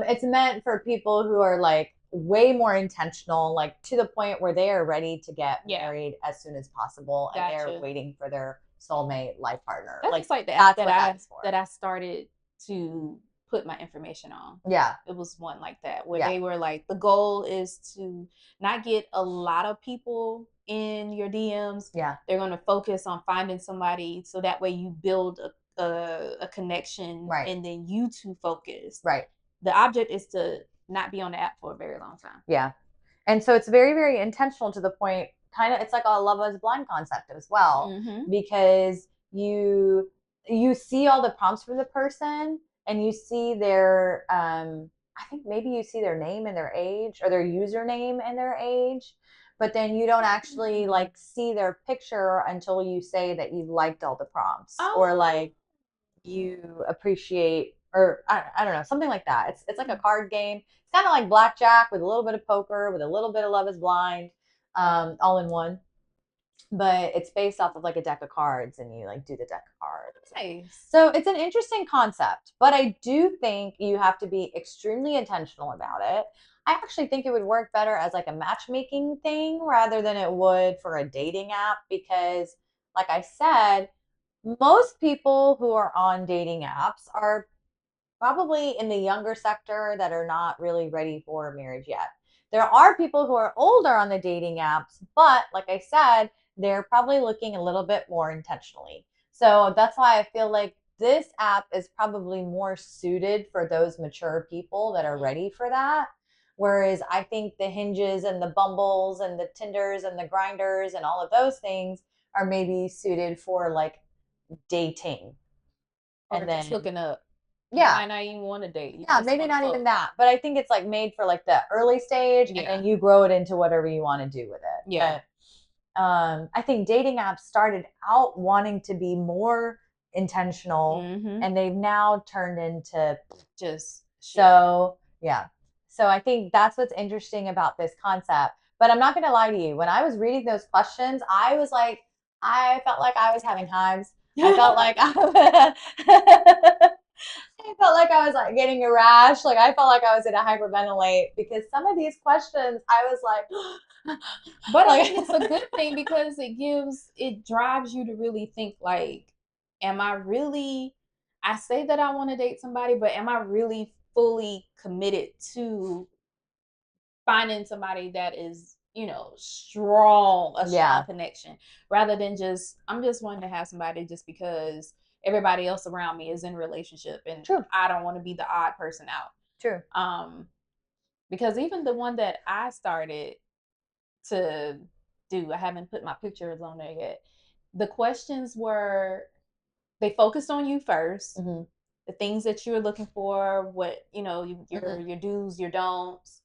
it's meant for people who are like way more intentional, like to the point where they are ready to get
Yeah.
married as soon as possible and they're
Gotcha.
waiting for their soulmate life partner.
That's
Like
just like the app
that's what that is
that
for.
I started to put my information on.
Yeah.
It was one like that where
Yeah.
they were like, the goal is to not get a lot of people in your DMs.
Yeah.
They're going to focus on finding somebody so that way you build a connection
Right.
and then you two focus.
Right.
The object is to not be on the app for a very long time.
Yeah. And so it's very, very intentional to the point, kind of, it's like a love is blind concept as well,
Mm-hmm.
because you see all the prompts for the person and you see their I think maybe you see their name and their age or their username and their age, but then you don't actually like see their picture until you say that you liked all the prompts or
Oh.
like you appreciate or I don't know, something like that. It's like a card game. It's kind of like blackjack with a little bit of poker, with a little bit of Love is Blind, all in one. But it's based off of like a deck of cards, and you like do the deck of cards.
Nice.
So it's an interesting concept, but I do think you have to be extremely intentional about it. I actually think it would work better as like a matchmaking thing rather than it would for a dating app because, like I said, most people who are on dating apps are probably in the younger sector that are not really ready for marriage yet. There are people who are older on the dating apps, but like I said, they're probably looking a little bit more intentionally. So that's why I feel like this app is probably more suited for those mature people that are ready for that. Whereas I think the hinges and the bumbles and the tinders and the grinders and all of those things are maybe suited for like dating.
Or
And
just
then,
looking up. You
yeah,
might not even want to date. You
yeah,
just
maybe
want to
not even
fuck.
that, but I think it's like made for like the early stage, and
Yeah.
then you grow it into whatever you want to do with it.
Yeah.
But I think dating apps started out wanting to be more intentional,
Mm-hmm.
and they've now turned into
Just
so yeah. So I think that's what's interesting about this concept. But I'm not going to lie to you. When I was reading those questions, I was like, I felt like I was having hives. I felt like I felt like I was like getting a rash. Like I felt like I was in a hyperventilate because some of these questions I was like,
But I
like
mean, it's a good thing because it drives you to really think like, am I really, I say that I want to date somebody, but am I really fully committed to finding somebody that is, a strong
yeah,
connection rather than just, I'm just wanting to have somebody just because everybody else around me is in a relationship and
true,
I don't want to be the odd person out.
true.
Um, because even the one that I started to do. I haven't put my pictures on there yet. The questions were they focused on you 1st,
Mm-hmm.
the things that you were looking for, what
Mm-hmm.
your do's, your don'ts,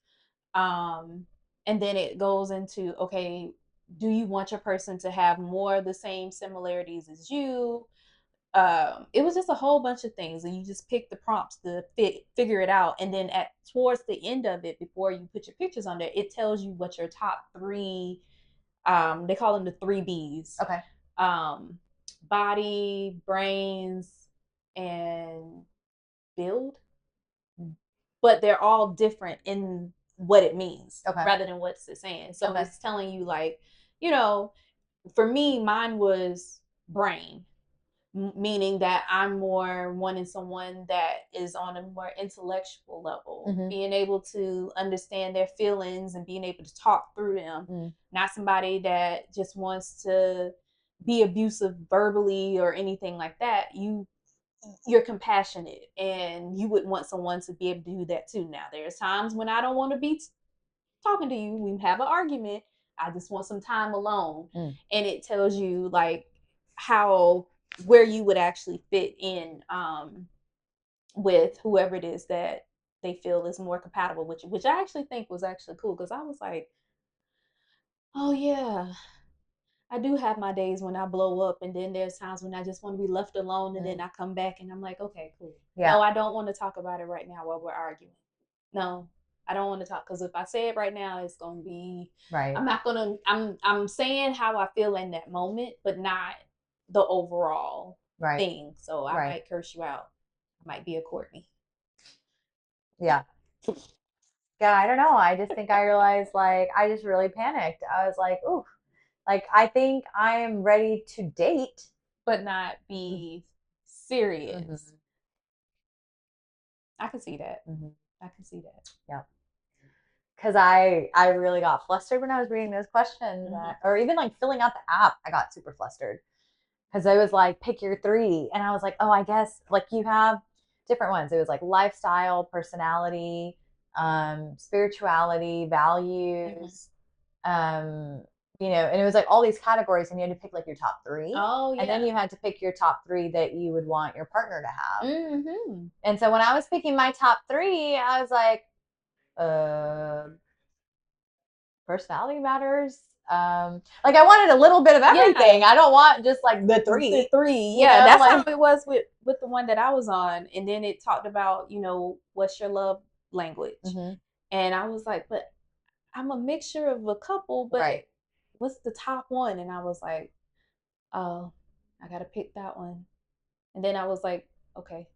um, and then it goes into okay, do you want your person to have more of the same similarities as you? It was just a whole bunch of things, and you just pick the prompts to figure it out, and then at towards the end of it, before you put your pictures on there, it tells you what your top three. They call them the three B's:
Okay.
um, body, brains, and build. But they're all different in what it means,
Okay.
rather than what's it saying. So
Okay.
it's telling you like, you know, for me, mine was brain. meaning that I'm more wanting someone that is on a more intellectual level, being able to understand their feelings and being able to talk through them. Not somebody that just wants to be abusive verbally or anything like that. You're compassionate and you would want someone to be able to do that too. Now, there's times when I don't want to be talking to you. We have an argument. I just want some time alone. And it tells you like how where you would actually fit in with whoever it is that they feel is more compatible with you, which I actually think was actually cool because I was like, oh yeah, I do have my days when I blow up, and then there's times when I just want to be left alone, and then I come back and I'm like, okay, cool. Yeah. No, I don't want to talk about it right now while we're arguing. No, I don't want to talk because if I say it right now, it's gonna be right. I'm not gonna. I'm saying how I feel in that moment, but not the overall thing. So I might curse you out. I might be a Courtney.
Yeah. Yeah, I don't know. I just think I realized like I just really panicked. I was like, ooh, like I think I am ready to date,
but not be serious. I can see that. I can see that.
Yeah. Because I really got flustered when I was reading those questions, or even like filling out the app. I got super flustered because I was like, pick your three, and I was like, oh, I guess like you have different ones. It was like lifestyle, personality, spirituality, values, you know, and it was like all these categories, and you had to pick like your top three.
Oh, yeah.
And then you had to pick your top three that you would want your partner to have. And so when I was picking my top three, I was like, personality matters. Like I wanted a little bit of everything. Yeah. I don't want just like the three.
The three. Yeah, know? That's like, how it was with the one that I was on. And then it talked about, you know, what's your love language? And I was like, but I'm a mixture of a couple, but what's the top one? And I was like, oh, I gotta pick that one. And then I was like, okay.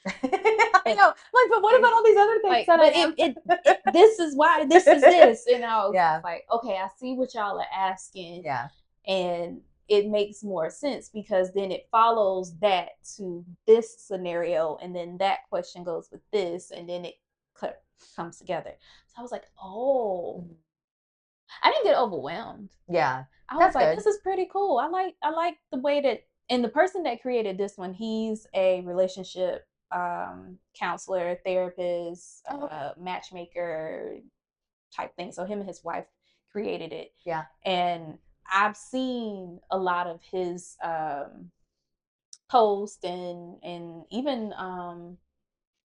I know. Like, but what about all these other things?
Like, but this is why this is this. And I was like, okay, I see what y'all are asking.
Yeah.
And it makes more sense because then it follows that to this scenario, and then that question goes with this, and then it comes together. So I was like, oh, I didn't get overwhelmed.
Yeah.
I was like, this is pretty cool. I like the way that, and the person that created this one, he's a relationship counselor, therapist, matchmaker type thing. So him and his wife created it.
Yeah.
And I've seen a lot of his posts and even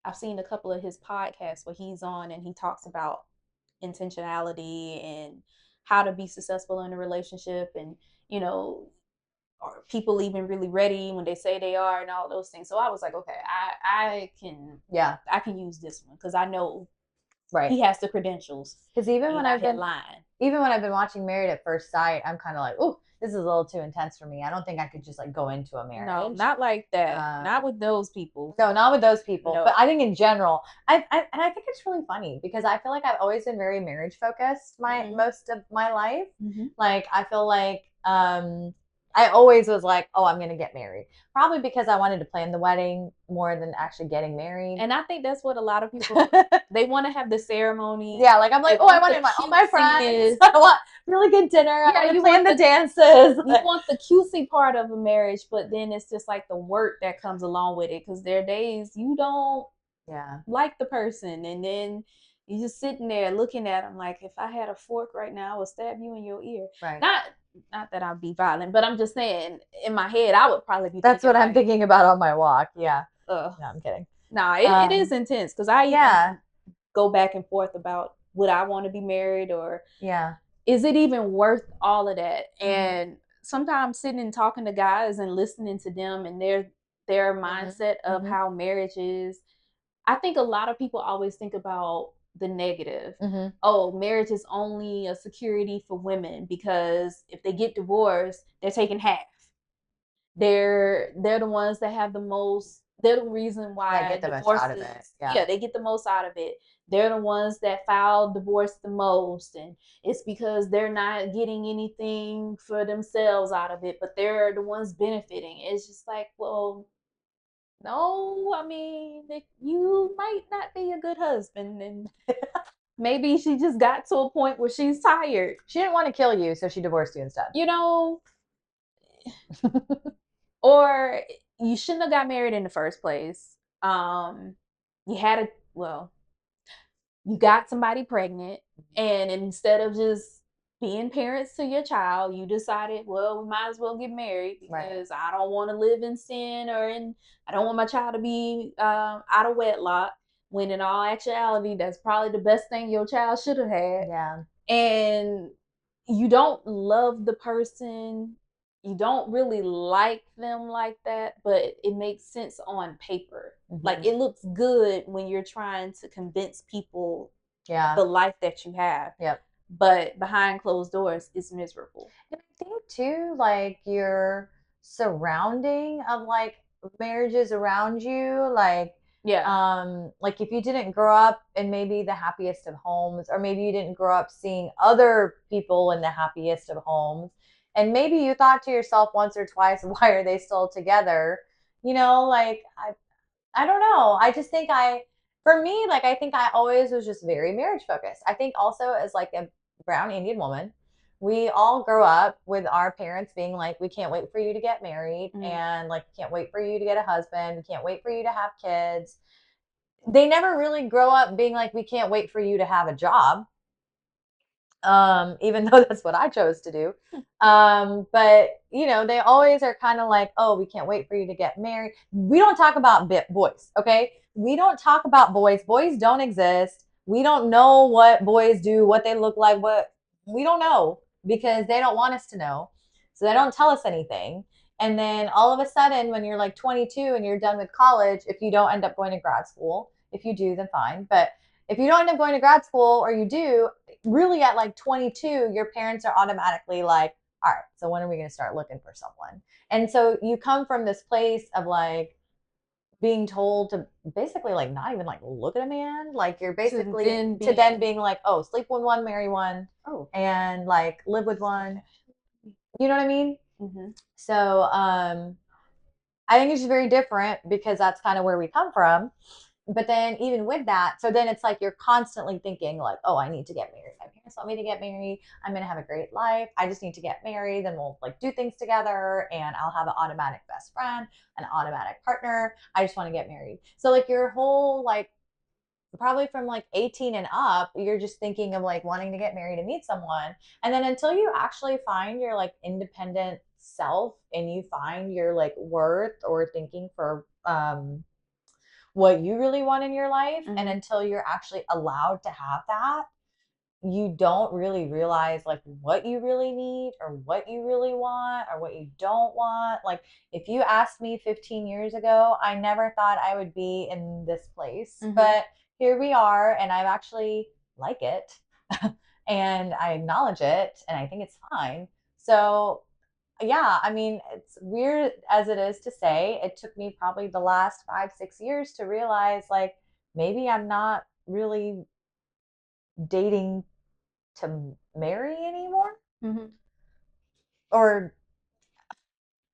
I've seen a couple of his podcasts where he's on and he talks about intentionality and how to be successful in a relationship, and you know, are people even really ready when they say they are, and all those things. So I was like, okay, I can use this one because I know he has the credentials.
Because even when I've been watching Married at First Sight, I'm kind of like, oh, this is a little too intense for me. I don't think I could just like go into a marriage.
No, not like that. Not with those people.
No, not with those people. No. But I think in general, and I think it's really funny because I feel like I've always been very marriage focused most of my life. Like I feel like I always was like, oh, I'm going to get married. Probably because I wanted to plan the wedding more than actually getting married.
And I think that's what a lot of people, they want to have the ceremony.
Yeah, like I'm like, oh, I want all my friends. I want really good dinner. Yeah, you plan the dances.
You want the cutesy part of a marriage, but then it's just like the work that comes along with it. Because there are days you don't like the person. And then you're just sitting there looking at them like, if I had a fork right now, I would stab you in your ear.
Right.
Not that I'd be violent, but I'm just saying in my head, I would probably be
That's what I'm thinking about on my walk. Yeah. No, I'm kidding.
No, it is intense because I go back and forth about would I want to be married or is it even worth all of that? And sometimes sitting and talking to guys and listening to them and their mindset of how marriage is, I think a lot of people always think about the negative. Oh, marriage is only a security for women because if they get divorced, they're taking half. They're the ones that have the most They're the reason
That
why
get the most out of it.
divorces,
Yeah.
yeah, they get the most out of it. They're the ones that file divorce the most, and it's because they're not getting anything for themselves out of it, but they're the ones benefiting. It's just like, well, no, I mean, you might not be a good husband, and maybe she just got to a point where she's tired.
She didn't want to kill you, so she divorced you instead.
You know, or you shouldn't have got married in the first place. You had a well, you got somebody pregnant, and instead of just being parents to your child, you decided, well, we might as well get married because I don't want to live in sin I don't want my child to be out of wedlock. When in all actuality, that's probably the best thing your child should have had.
Yeah.
And you don't love the person, you don't really like them like that, but it makes sense on paper. Like, it looks good when you're trying to convince people the life that you have.
Yep.
But behind closed doors, it's miserable.
And I think too, like your surrounding of like marriages around you, like like if you didn't grow up in maybe the happiest of homes, or maybe you didn't grow up seeing other people in the happiest of homes, and maybe you thought to yourself once or twice, why are they still together? You know, like I don't know. I just think for me, like I think I always was just very marriage focused. I think also as like a brown Indian woman, we all grow up with our parents being like, we can't wait for you to get married, and like, can't wait for you to get a husband. We can't wait for you to have kids. They never really grow up being like, we can't wait for you to have a job. Even though that's what I chose to do. But you know, they always are kind of like, oh, we can't wait for you to get married. We don't talk about boys, okay? We don't talk about boys. Boys don't exist. We don't know what boys do, what they look like, what we don't know because they don't want us to know. So they don't tell us anything. And then all of a sudden, when you're like 22 and you're done with college, if you don't end up going to grad school, if you do, then fine. But if you don't end up going to grad school, or you do, really at like 22, your parents are automatically like, all right, so when are we going to start looking for someone? And so you come from this place of like being told to basically like not even like look at a man. Like you're basically to then being like, oh, sleep with one, marry one, and like live with one. You know what I mean? So I think it's just very different because that's kind of where we come from. But then even with that, so then it's like you're constantly thinking like, oh, I need to get married. My parents want me to get married. I'm going to have a great life. I just need to get married. Then we'll like do things together, and I'll have an automatic best friend, an automatic partner. I just want to get married. So like your whole like probably from like 18 and up, you're just thinking of like wanting to get married and meet someone. And then until you actually find your like independent self and you find your like worth or thinking for what you really want in your life, and until you're actually allowed to have that, you don't really realize like what you really need or what you really want or what you don't want. Like if you asked me 15 years ago, I never thought I would be in this place, but here we are, and I actually like it and I acknowledge it, and I think it's fine. So yeah, I mean, it's weird as it is to say, it took me probably the last 5, 6 years to realize like maybe I'm not really dating to marry anymore. Or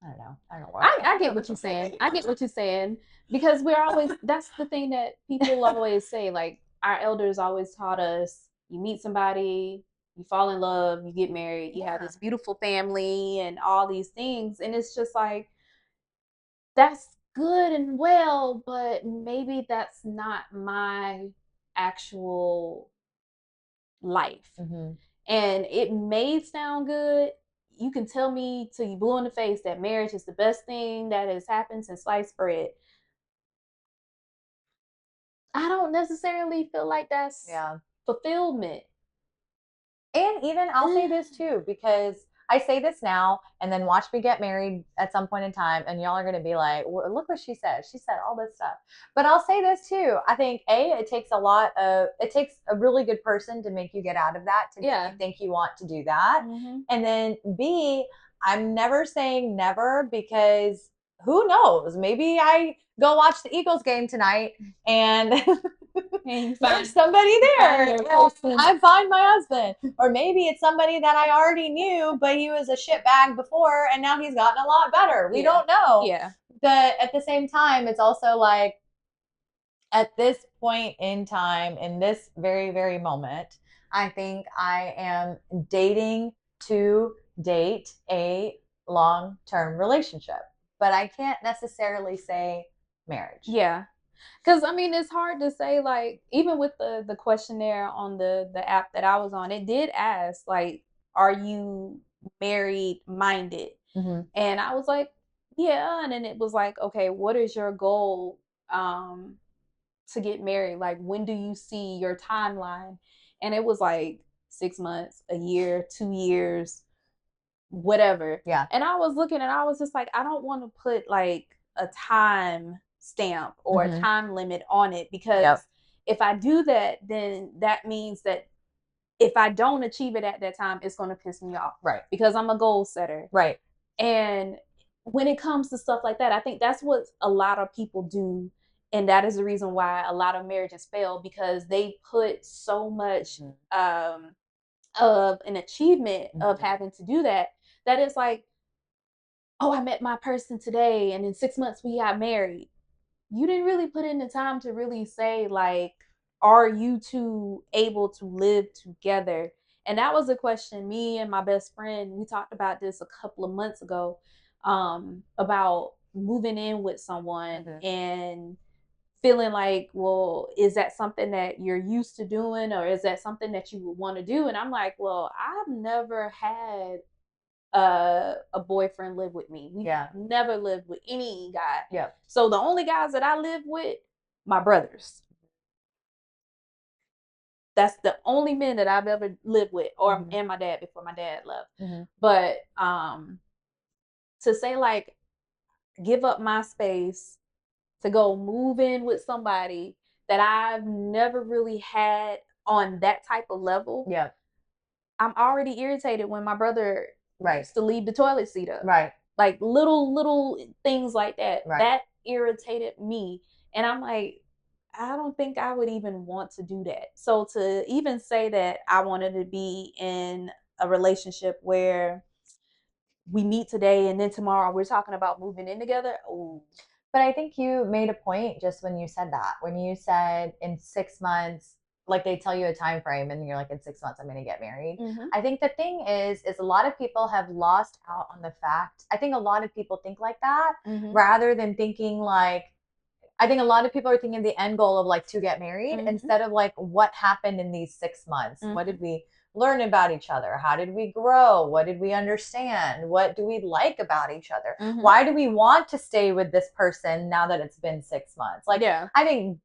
I don't know. I don't know.
I get what you're saying. I get what you're saying because we're always, that's the thing that people always say. Like, our elders always taught us, you meet somebody, you fall in love, you get married, you have this beautiful family and all these things. And it's just like, that's good and well, but maybe that's not my actual life. And it may sound good. You can tell me till you blue in the face that marriage is the best thing that has happened since sliced bread. I don't necessarily feel like that's fulfillment.
And even I'll say this too, because I say this now, and then watch me get married at some point in time, and y'all are going to be like, well, look what she said. She said all this stuff. But I'll say this too. I think it takes a really good person to make you get out of that, to make you think you want to do that. And then B, I'm never saying never, because who knows? Maybe I go watch the Eagles game tonight and
And
there's somebody there.
person.
I find my husband. Or maybe it's somebody that I already knew, but he was a shitbag before and now he's gotten a lot better. We don't know.
Yeah.
But at the same time, it's also like at this point in time, in this very, very moment, I think I am dating to date a long term relationship. But I can't necessarily say marriage.
Yeah. Because I mean, it's hard to say. Like, even with the questionnaire on the app that I was on, it did ask like, "Are you married minded?"
Mm-hmm.
And I was like, "Yeah." And then it was like, "Okay, what is your goal to get married? Like, when do you see your timeline?" And it was like 6 months, a year, 2 years, whatever.
Yeah.
And I was looking and I was just like, I don't want to put like a time stamp or a time limit on it, because if I do that, then that means that if I don't achieve it at that time, it's going to piss me off.
Right.
Because I'm a goal setter.
Right.
And when it comes to stuff like that, I think that's what a lot of people do. And that is the reason why a lot of marriages fail, because they put so much of an achievement of having to do that, that it's like, oh, I met my person today and in 6 months we got married. You didn't really put in the time to really say, like, are you two able to live together? And that was a question me and my best friend, we talked about this a couple of months ago, about moving in with someone and feeling like, well, is that something that you're used to doing, or is that something that you would want to do? And I'm like, well, I've never had a boyfriend live with me. We never lived with any guy.
Yeah.
So the only guys that I live with, my brothers. That's the only men that I've ever lived with, or and my dad before my dad left. But to say like, give up my space to go move in with somebody that I've never really had on that type of level.
Yeah.
I'm already irritated when my brother used to leave the toilet seat up.
Right.
Like little things like that.
Right.
That irritated me. And I'm like, I don't think I would even want to do that. So to even say that I wanted to be in a relationship where we meet today and then tomorrow we're talking about moving in together. Ooh.
But I think you made a point just when you said that. When you said in 6 months, like they tell you a time frame and you're like, in 6 months I'm going to get married. I think the thing is a lot of people have lost out on the fact. I think a lot of people think like that rather than thinking like, I think a lot of people are thinking the end goal of like to get married instead of like what happened in these 6 months. What did we learn about each other? How did we grow? What did we understand? What do we like about each other? Why do we want to stay with this person now that it's been 6 months? Like, I think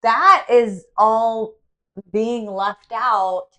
that is all being left out.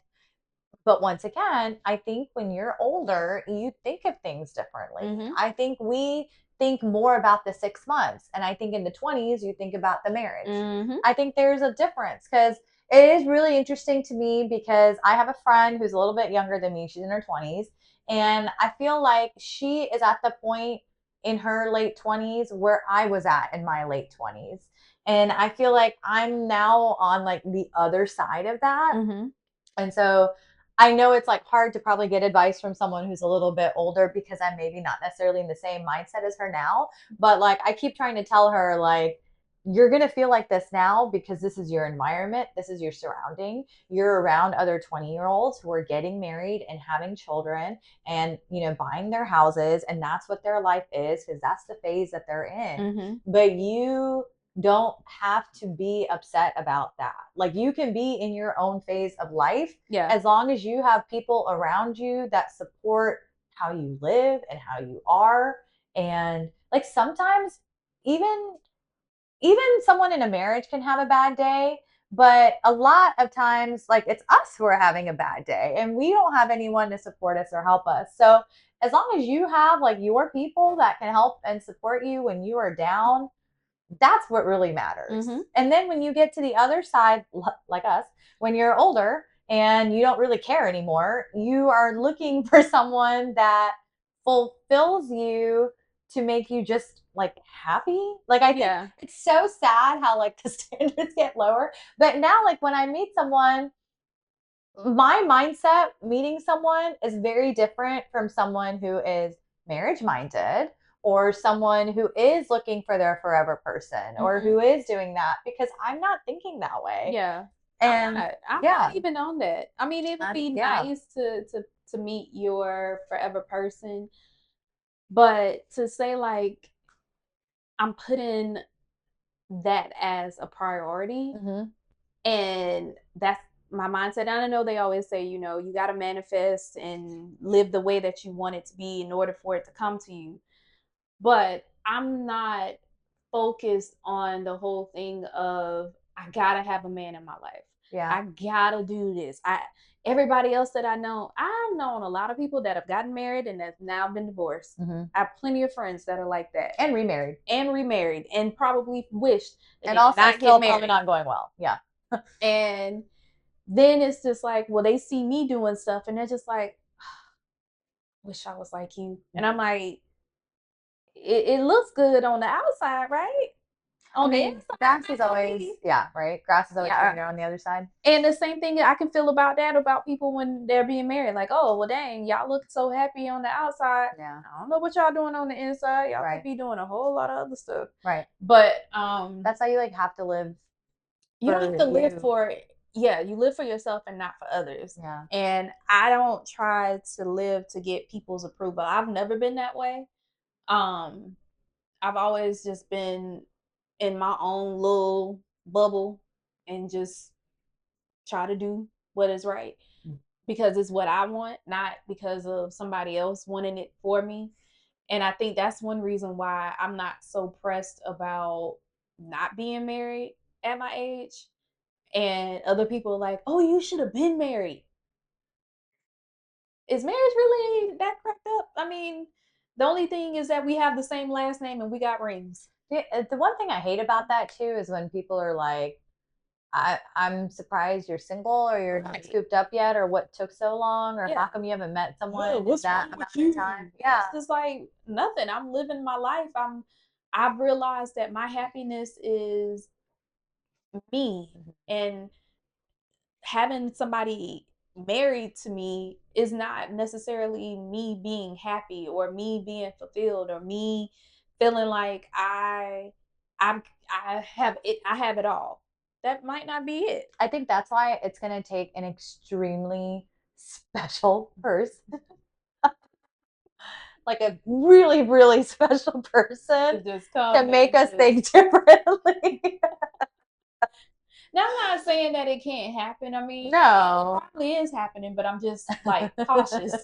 But once again, I think when you're older, you think of things differently. I think we think more about the 6 months. And I think in the 20s, you think about the marriage. I think there's a difference because it is really interesting to me because I have a friend who's a little bit younger than me. She's in her 20s. And I feel like she is at the point in her late 20s where I was at in my late 20s. And I feel like I'm now on like the other side of that. And so I know it's like hard to probably get advice from someone who's a little bit older because I'm maybe not necessarily in the same mindset as her now. But like I keep trying to tell her, like, you're going to feel like this now because this is your environment. This is your surrounding. You're around other 20-year-olds who are getting married and having children and, you know, buying their houses. And that's what their life is because that's the phase that they're in. But you don't have to be upset about that. Like you can be in your own phase of life as long as you have people around you that support how you live and how you are. And like sometimes even someone in a marriage can have a bad day, but a lot of times like it's us who are having a bad day and we don't have anyone to support us or help us. So as long as you have like your people that can help and support you when you are down, that's what really matters. And then when you get to the other side, like us, when you're older and you don't really care anymore, you are looking for someone that fulfills you to make you just like happy. Like I think
Yeah.
it's so sad how like the standards get lower. But now like when I meet someone, my mindset meeting someone is very different from someone who is marriage minded or someone who is looking for their forever person or
Mm-hmm.
who is doing that because I'm not thinking that way.
Yeah.
And
I'm
yeah,
not even on that. I mean, it would be
yeah.
nice to meet your forever person, but to say like I'm putting that as a priority,
Mm-hmm.
and that's my mindset. And I know they always say, you know, you got to manifest and live the way that you want it to be in order for it to come to you. But I'm not focused on the whole thing of I gotta have a man in my life.
Yeah.
I gotta do this. I Everybody else that I've known a lot of people that have gotten married and have now been divorced.
Mm-hmm.
I have plenty of friends that are like that
And remarried.
and remarried and probably wished that
And
they did
also
not get
still probably
married.
not going well. Yeah.
And then it's just like, well, they see me doing stuff and they're just like, wish I was like you. And I'm like, it looks good on the outside, right?
I
On the
mean,
inside,
grass is always, yeah, right? Grass is always
yeah.
greener on the other side.
And the same thing I can feel about that about people when they're being married. Like, oh, well, dang, y'all look so happy on the outside.
Yeah.
I don't know what y'all doing on the inside. Y'all
Right.
could be doing a whole lot of other stuff.
Right.
But
That's how you like have to live
you don't have to live
you.
for, yeah, you live for yourself and not for others.
Yeah.
And I don't try to live to get people's approval. I've never been that way. Um, I've always just been in my own little bubble and just try to do what is right because it's what I want, not because of somebody else wanting it for me. And I think that's one reason why I'm not so pressed about not being married at my age. And other people are like, oh, you should have been married. Is marriage really that cracked up? I mean, the only thing is that we have the same last name and we got rings.
The one thing I hate about that too is when people are like, I'm surprised you're single or you're not scooped up yet or what took so long or how come you haven't met someone in that amount of time. Yeah.
It's just like nothing. I'm living my life. I've realized that my happiness is me, and having somebody married to me is not necessarily me being happy or me being fulfilled or me feeling like I have it all. That might not be it.
I think that's why it's going to take an extremely special person, like a really, really special person
To just
to
come
make us
just...
think differently.
Now, I'm not saying that it can't happen. I mean,
No.
it probably is happening, but I'm just like cautious.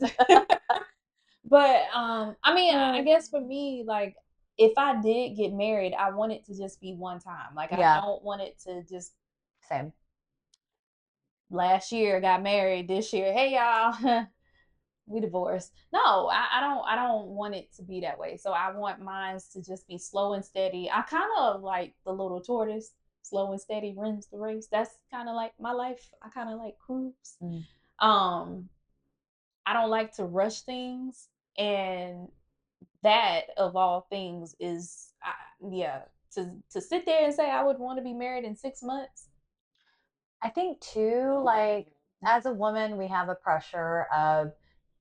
But I mean, I guess for me, like if I did get married, I want it to just be one time. Like I don't want it to just
Same.
last year got married, this year, hey y'all, we divorced. No, I don't want it to be that way. So I want mine to just be slow and steady. I kind of like the little tortoise, slow and steady wins the race. That's kind of like my life. I kind of like cruise.
Mm.
Um, I don't like to rush things, and that of all things is, yeah, to sit there and say I would want to be married in 6 months.
I think too, like as a woman, we have a pressure of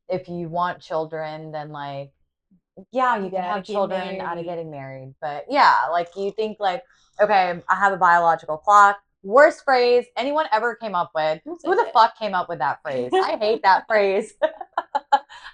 if you want children, then like, yeah, you can have children out of getting married. But yeah, like you think like, okay, I have a biological clock. Worst phrase anyone ever came up with. Who the fuck came up with that phrase? I hate that phrase.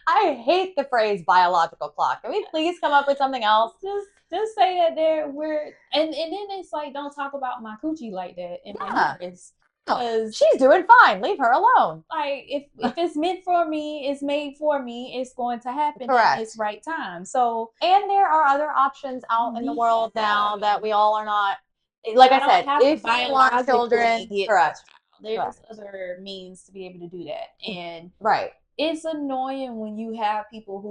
I hate the phrase biological clock. Can we please come up with something else?
Just say that we're and then it's like don't talk about my coochie like that in my ears. Because
she's doing fine. Leave her alone.
Like if it's meant for me, it's made for me, it's going to happen
Correct.
at its right time. So
and there are other options out in the world now that we all are not like I said, if you want children, correct.
There's other means to be able to do that. And
right.
It's annoying when you have people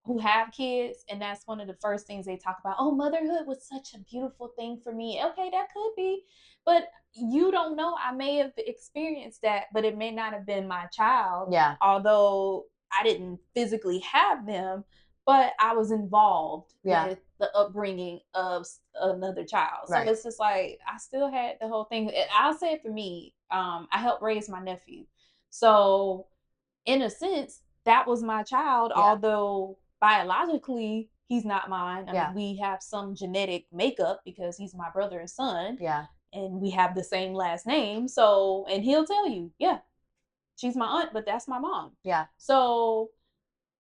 who have kids and that's one of the first things they talk about. Oh, motherhood was such a beautiful thing for me. Okay, that could be, but you don't know. I may have experienced that, but it may not have been my child.
Yeah.
Although I didn't physically have them, but I was involved
Yeah.
with the upbringing of another child. So
Right.
it's just like I still had the whole thing. I'll say it for me. I helped raise my nephew. So in a sense, that was my child,
Yeah.
although biologically he's not mine. I
Yeah.
mean, we have some genetic makeup because he's my brother and son.
Yeah.
And we have the same last name. So, and he'll tell you, yeah, she's my aunt, but that's my mom.
Yeah.
So,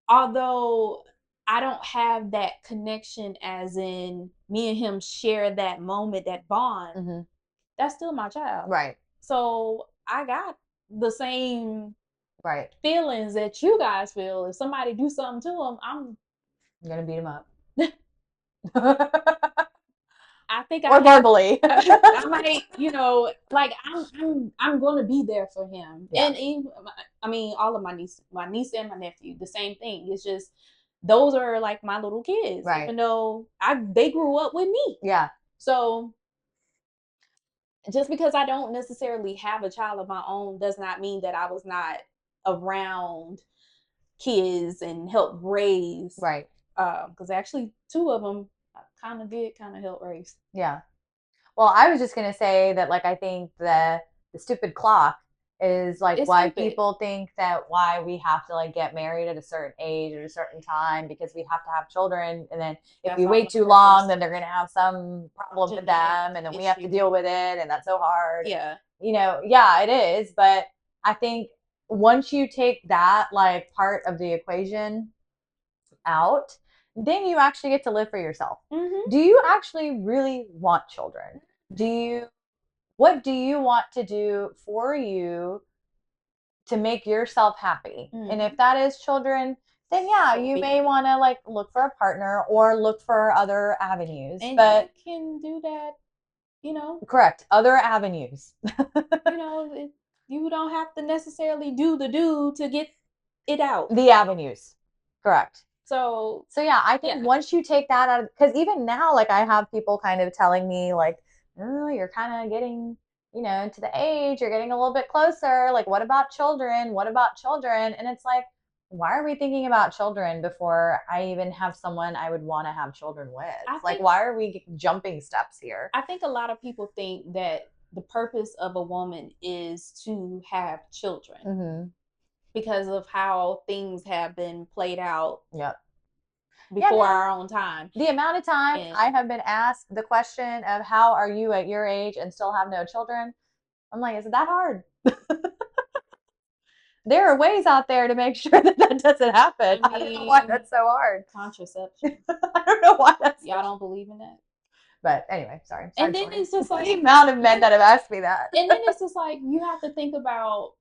although I don't have that connection, as in me and him share that moment, that bond,
Mm-hmm.
that's still my child.
Right.
So, I got the same
Right.
feelings that you guys feel. If somebody do something to him, I'm
gonna beat him up.
I think
or verbally.
I might, like I'm gonna be there for him.
Yeah.
And even, I mean, all of my niece and my nephew, the same thing. It's just those are like my little kids,
Right.
even though they grew up with me.
Yeah.
So just because I don't necessarily have a child of my own does not mean that I was not around kids and help raise.
Right.
Because actually, two of them I kind of help raise.
Yeah. Well, I was just gonna say that, like, I think the stupid clock is like
It's
why
stupid.
people think that why we have to like get married at a certain age at a certain time because we have to have children, and then if we wait too long, then they're gonna have some problem with them, and then we have to deal with it, and that's so hard.
Yeah.
Yeah, it is. But I think once you take that like part of the equation out, then you actually get to live for yourself.
Mm-hmm.
Do you actually really want children? What do you want to do for you to make yourself happy?
Mm-hmm.
And if that is children, then yeah, you may want to like look for a partner or look for other avenues.
And
but
you can do that,
correct, other avenues.
You don't have to necessarily do to get it out.
The avenues. Correct.
So
yeah, I think once you take that out, because even now, like I have people kind of telling me like, oh, you're kind of getting, to the age, you're getting a little bit closer. Like, what about children? What about children? And it's like, why are we thinking about children before I even have someone I would want to have children with? Why are we jumping steps here?
I think a lot of people think that the purpose of a woman is to have children.
Mm-hmm.
Because of how things have been played out.
Yep.
Before our own time.
The amount of time I have been asked the question of how are you at your age and still have no children, I'm like, is it that hard? There are ways out there to make sure that doesn't happen. I don't know why that's so hard.
Contraception.
I don't know why that's
y'all don't believe in that.
But anyway, sorry.
And then it's just like
the amount of men that have asked me that.
And then it's just like you have to think about,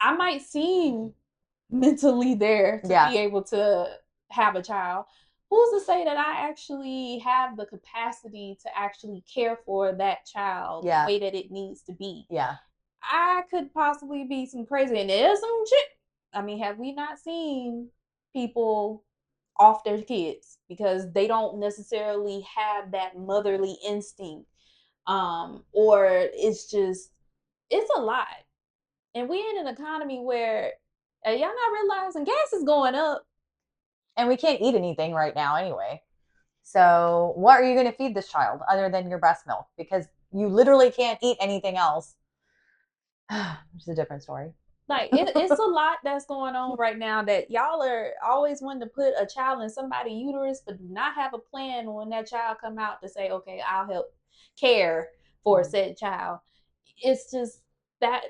I might seem mentally there to be able to have a child. Who's to say that I actually have the capacity to actually care for that child the way that it needs to be?
Yeah.
I could possibly be some crazy, and there's some shit. I mean, have we not seen people off their kids because they don't necessarily have that motherly instinct, or it's a lot. And we're in an economy where y'all not realizing gas is going up,
and we can't eat anything right now anyway. So what are you going to feed this child other than your breast milk? Because you literally can't eat anything else. It's a different story.
Like it's a lot that's going on right now that y'all are always wanting to put a child in somebody's uterus, but do not have a plan when that child come out to say, okay, I'll help care for said child. It's just that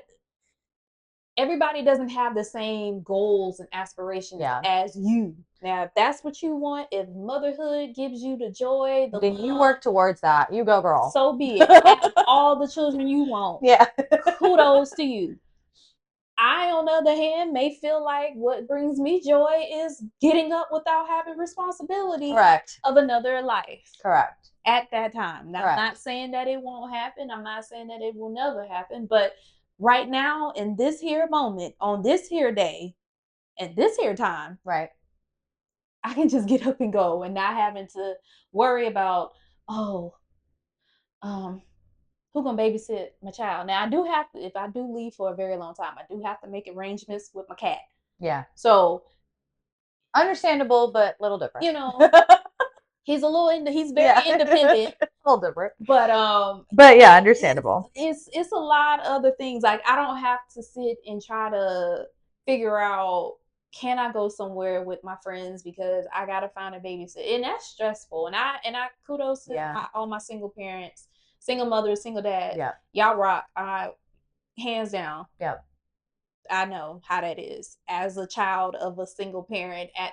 everybody doesn't have the same goals and aspirations as you. Now, if that's what you want, if motherhood gives you the joy,
then you work towards that. You go, girl.
So be it. Have all the children you want.
Yeah.
Kudos to you. I, on the other hand, may feel like what brings me joy is getting up without having responsibility of another life.
Correct.
At that time. Now, I'm not saying that it won't happen. I'm not saying that it will never happen. But right now, in this here moment, on this here day, at this here time, I can just get up and go and not having to worry about, who gonna babysit my child? Now I do have to, if I do leave for a very long time, I do have to make arrangements with my cat.
Yeah.
So
Understandable, but a little different.
You know, he's very
Yeah.
independent,
A little different.
but
But yeah, understandable.
it's a lot of other things. Like I don't have to sit and try to figure out, can I go somewhere with my friends because I gotta find a babysitter, and that's stressful. And I kudos to
Yeah.
all my single parents, single mothers, single dad.
Yeah.
Y'all rock. I hands down.
Yeah.
I know how that is as a child of a single parent at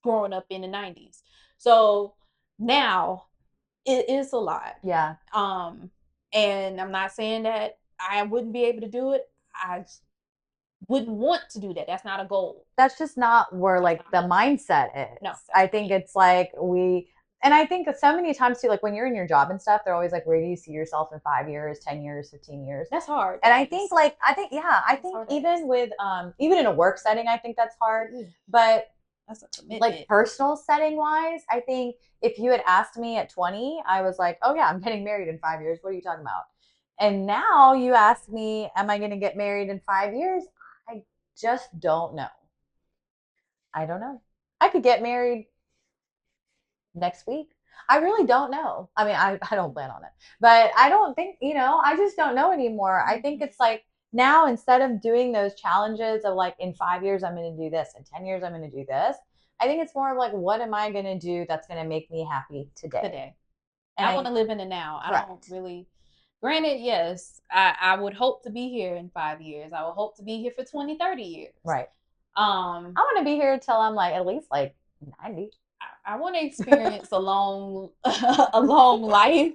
growing up in the 90s. So now it is a lot.
Yeah.
Um, and I'm not saying that I wouldn't be able to do it. I wouldn't want to do that. That's not a goal.
That's just not where like the mindset is.
No,
I think it's like and I think so many times too, like when you're in your job and stuff, they're always like, where do you see yourself in 5 years, 10 years, 15 years?
that's hard.
And I think I think even with even in a work setting, I think that's hard. But
that's a commitment.
Like personal setting wise, I think if you had asked me at 20, I was like, oh yeah, I'm getting married in 5 years. What are you talking about? And now you ask me, am I going to get married in 5 years? I just don't know. I don't know. I could get married next week. I really don't know. I mean, I don't plan on it, but I don't think, I just don't know anymore. I think it's like now instead of doing those challenges of like in 5 years, I'm going to do this, in 10 years, I'm going to do this. I think it's more of like, what am I going to do that's going to make me happy today?
And I want to live in the now.
Correct.
I don't really, granted, yes, I would hope to be here in 5 years. I would hope to be here for 20, 30 years.
Right. I want to be here till I'm like at least like 90.
I want to experience a long a long life.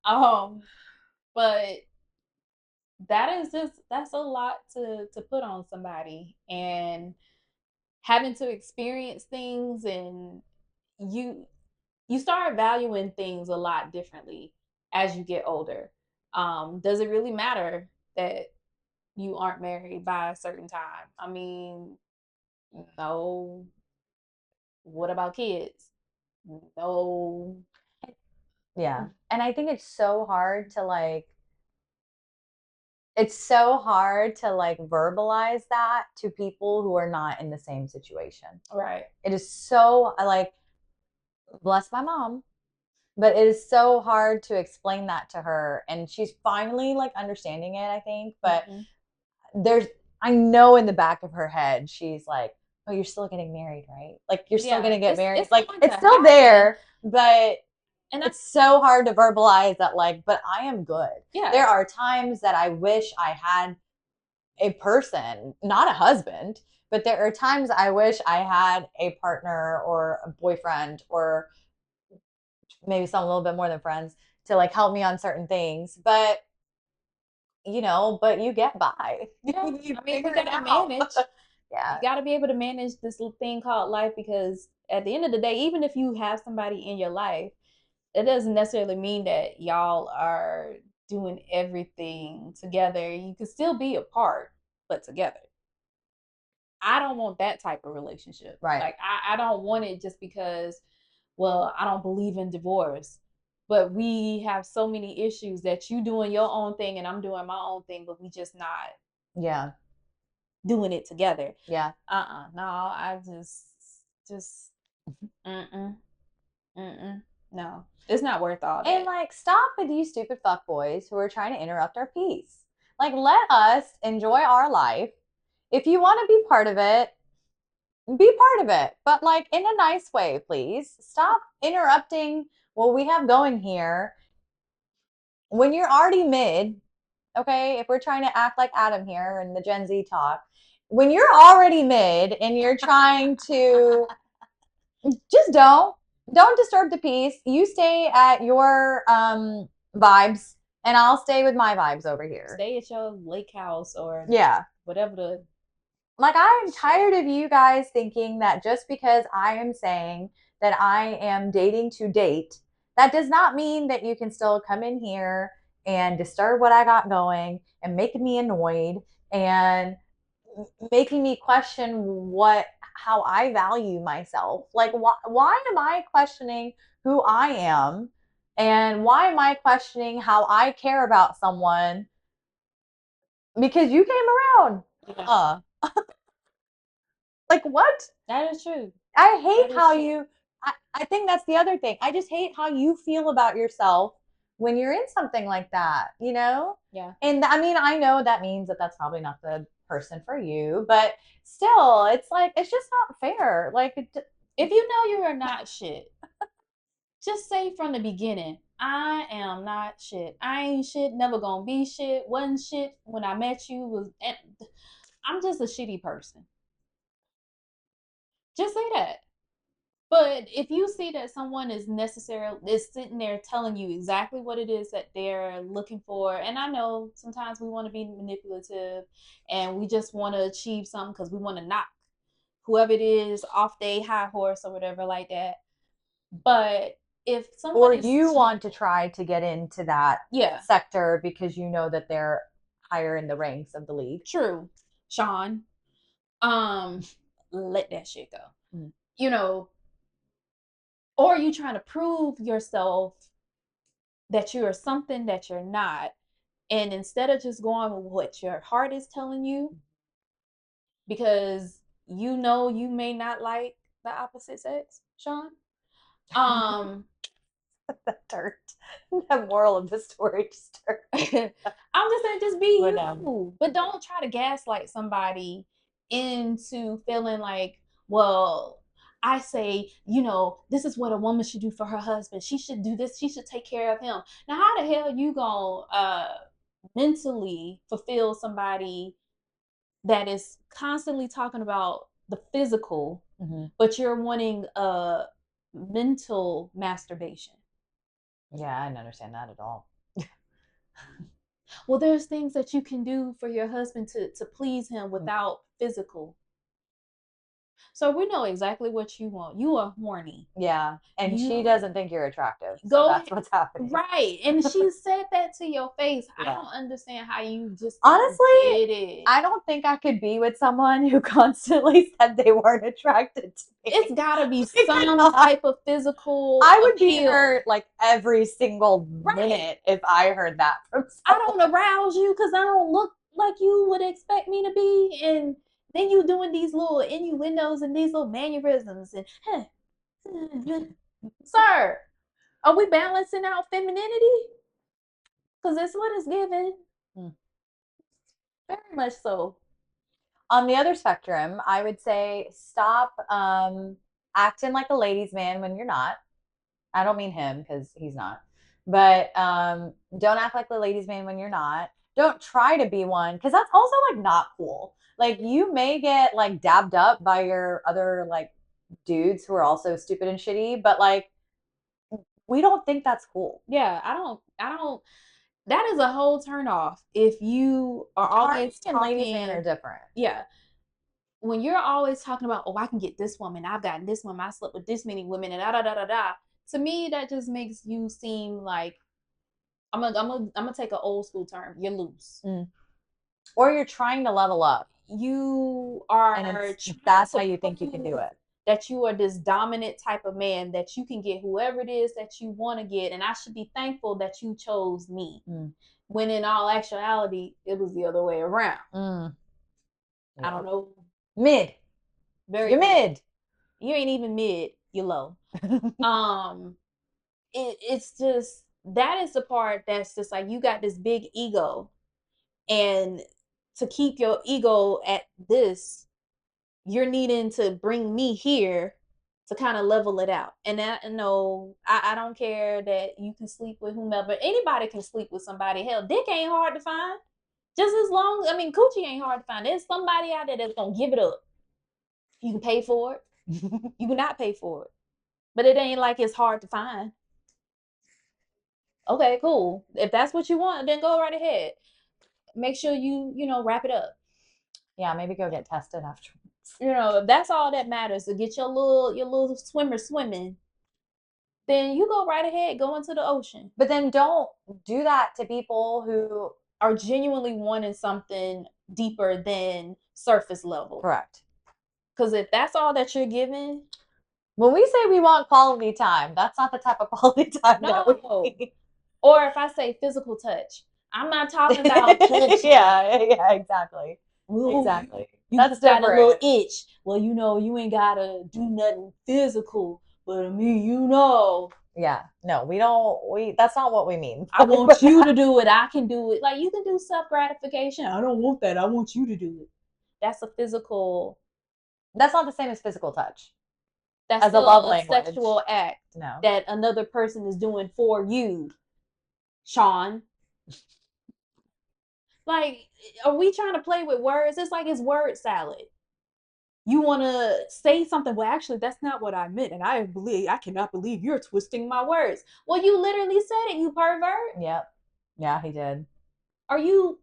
But that's a lot to put on somebody, and having to experience things, and you start valuing things a lot differently as you get older. Does it really matter that you aren't married by a certain time? I mean, no. What about kids? No.
Yeah. And I think it's so hard to verbalize that to people who are not in the same situation.
Right.
It is so like bless my mom, but it is so hard to explain that to her, and she's finally like understanding it, I think, but I know in the back of her head she's like, oh, you're still getting married, right? Like you're still gonna get married. It's like it's still there, but it's so hard to verbalize that, like, but I am good.
Yeah.
There are times that I wish I had a person, not a husband, but there are times I wish I had a partner or a boyfriend or maybe some a little bit more than friends to like help me on certain things. But but you get by.
Yeah. You gotta manage.
Yeah.
You gotta be able to manage this little thing called life, because at the end of the day, even if you have somebody in your life, it doesn't necessarily mean that y'all are doing everything together. You can still be apart, but together. I don't want that type of relationship.
Right.
Like I don't want it just because, well, I don't believe in divorce. But we have so many issues that you doing your own thing and I'm doing my own thing, but we just not doing it together.
Yeah.
No, I just no. It's not worth all that.
And like stop with you stupid fuckboys who are trying to interrupt our peace. Like let us enjoy our life. If you want to be part of it, be part of it, but like in a nice way, please. Stop interrupting what we have going here when you're already mid. Okay, if we're trying to act like Adam here and the Gen Z talk, when you're already mid and you're trying to just don't disturb the peace. You stay at your vibes and I'll stay with my vibes over here.
Stay at your lake house or whatever the
like I'm tired of you guys thinking that just because I am saying that I am dating to date, that does not mean that you can still come in here and disturb what I got going and making me annoyed and making me question how I value myself. Like why am I questioning who I am, and why am I questioning how I care about someone because you came around? Like, what?
That is true.
I hate
That is
how
true.
you, I think that's the other thing. I just hate how you feel about yourself when you're in something like that, you know?
Yeah.
And I mean, I know that means that that's probably not the person for you, but still, it's like, it's just not fair. Like,
If you know you are not shit, just say from the beginning, I am not shit. I ain't shit, never gonna be shit, wasn't shit when I met you, was I'm just a shitty person. Just say that. But if you see that someone is sitting there telling you exactly what it is that they're looking for, and I know sometimes we want to be manipulative and we just want to achieve something because we want to knock whoever it is off their high horse or whatever like that. But if someone
or
is,
you want to try to get into that
yeah,
sector because you know that they're higher in the ranks of the league.
true, Sean, um, let that shit go.
Mm.
You know, or you trying to prove yourself that you are something that you're not. And instead of just going with what your heart is telling you, because you know you may not like the opposite sex, Sean. Um,
That hurt. The moral of the story just hurt.
I'm just saying, just be
But,
you, but don't try to gaslight somebody into feeling like, well, I say, you know, this is what a woman should do for her husband. She should do this. She should take care of him. Now, how the hell you gonna mentally fulfill somebody that is constantly talking about the physical, but you're wanting a mental masturbation?
yeah, I didn't understand that at all.
Well, there's things that you can do for your husband to please him without physical. So we know exactly what you want. You are horny.
Yeah, and she
You
doesn't think you're attractive, so
go
that's what's happening.
right, and she said that to your face. I
Yeah.
don't understand how you just don't
Honestly,
get it.
I don't think I could be with someone who constantly said they weren't attracted to me.
It's gotta be
I
some
cannot.
type of physical
I would be
appeal.
hurt like every single
Right.
minute if I heard that from
I
someone.
don't arouse you because I don't look like you would expect me to be, and then you doing these little innuendos and these little mannerisms and sir, are we balancing out femininity? Because that's what it's given.
Hmm.
Very much so.
On the other spectrum, I would say stop acting like a ladies' man when you're not. I don't mean him because he's not, but don't act like the ladies' man when you're not. Don't try to be one because that's also like not cool. Like you may get like dabbed up by your other like dudes who are also stupid and shitty, but like we don't think that's cool.
Yeah, I don't that is a whole turn off if you are always
and ladies' man are
talking.
different.
Yeah. When you're always talking about, oh, I can get this woman, I've gotten this woman, I slept with this many women, and da da da da da. To me, that just makes you seem like I'm gonna take an old school term. You're loose.
Mm. Or you're trying to level up.
You are.
And that's how you think you can do it.
That you are this dominant type of man that you can get whoever it is that you want to get, and I should be thankful that you chose me. When in all actuality, it was the other way around. Yeah. I don't know.
Mid. You're mid.
You ain't even mid. You're low. It's just that is the part that's just like you got this big ego, and to keep your ego at this, you're needing to bring me here to kind of level it out. And that, no, I don't care that you can sleep with whomever. Anybody can sleep with somebody. Hell, dick ain't hard to find. Just as long, I mean, coochie ain't hard to find. There's somebody out there that's gonna give it up. You can pay for it. You cannot pay for it. But it ain't like it's hard to find. Okay, cool. If that's what you want, then go right ahead. Make sure you wrap it up.
Yeah, maybe go get tested afterwards.
If that's all that matters, to get your little swimmer swimming, then you go right ahead, go into the ocean.
But then don't do that to people who
are genuinely wanting something deeper than surface level.
Correct.
Because if that's all that you're giving,
when we say we want quality time, that's not the type of quality time that we need.
Or if I say physical touch, I'm not talking about touch.
Yeah, exactly.
Ooh,
exactly.
You
That's
just got a little
different.
itch. Well, you ain't gotta do nothing physical, but I mean, you know,
Yeah. No, we don't. That's not what we mean.
I want you to do it. I can do it. Like you can do self gratification. I don't want that. I want you to do it. That's a physical.
That's not the same as physical touch.
That's
As a
still
love
a
language.
sexual act
No.
that another person is doing for you, Sean. Like, are we trying to play with words? It's like it's word salad. You want to say something, well, actually, that's not what I meant, and I cannot believe you're twisting my words. Well, you literally said it, you pervert.
Yep. Yeah, he did.
Are you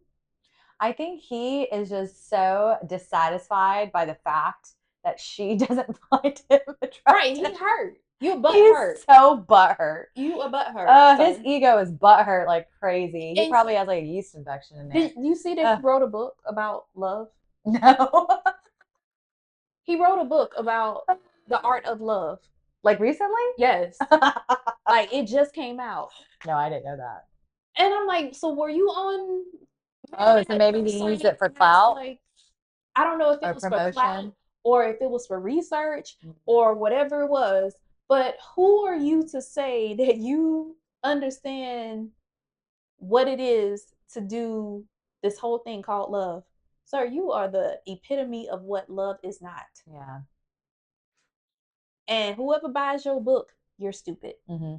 I think he is just so dissatisfied by the fact that she doesn't find him
right?
attractive.
He hurt. You a butt
He's
hurt.
so butthurt.
You a butt hurt,
His
sir.
ego is butthurt like crazy. He
And
probably has like a yeast infection in there.
did you see that he wrote a book about love?
No.
He wrote a book about the art of love.
Like recently?
Yes. Like it just came out.
No, I didn't know that.
And I'm like, so were you on
Oh, so maybe he used it for clout
like I don't know if it
or
was for clout
promotion.
or if it was for research or whatever it was, but who are you to say that you understand what it is to do this whole thing called love? Sir, you are the epitome of what love is not.
Yeah.
And whoever buys your book, you're stupid.
Mm-hmm.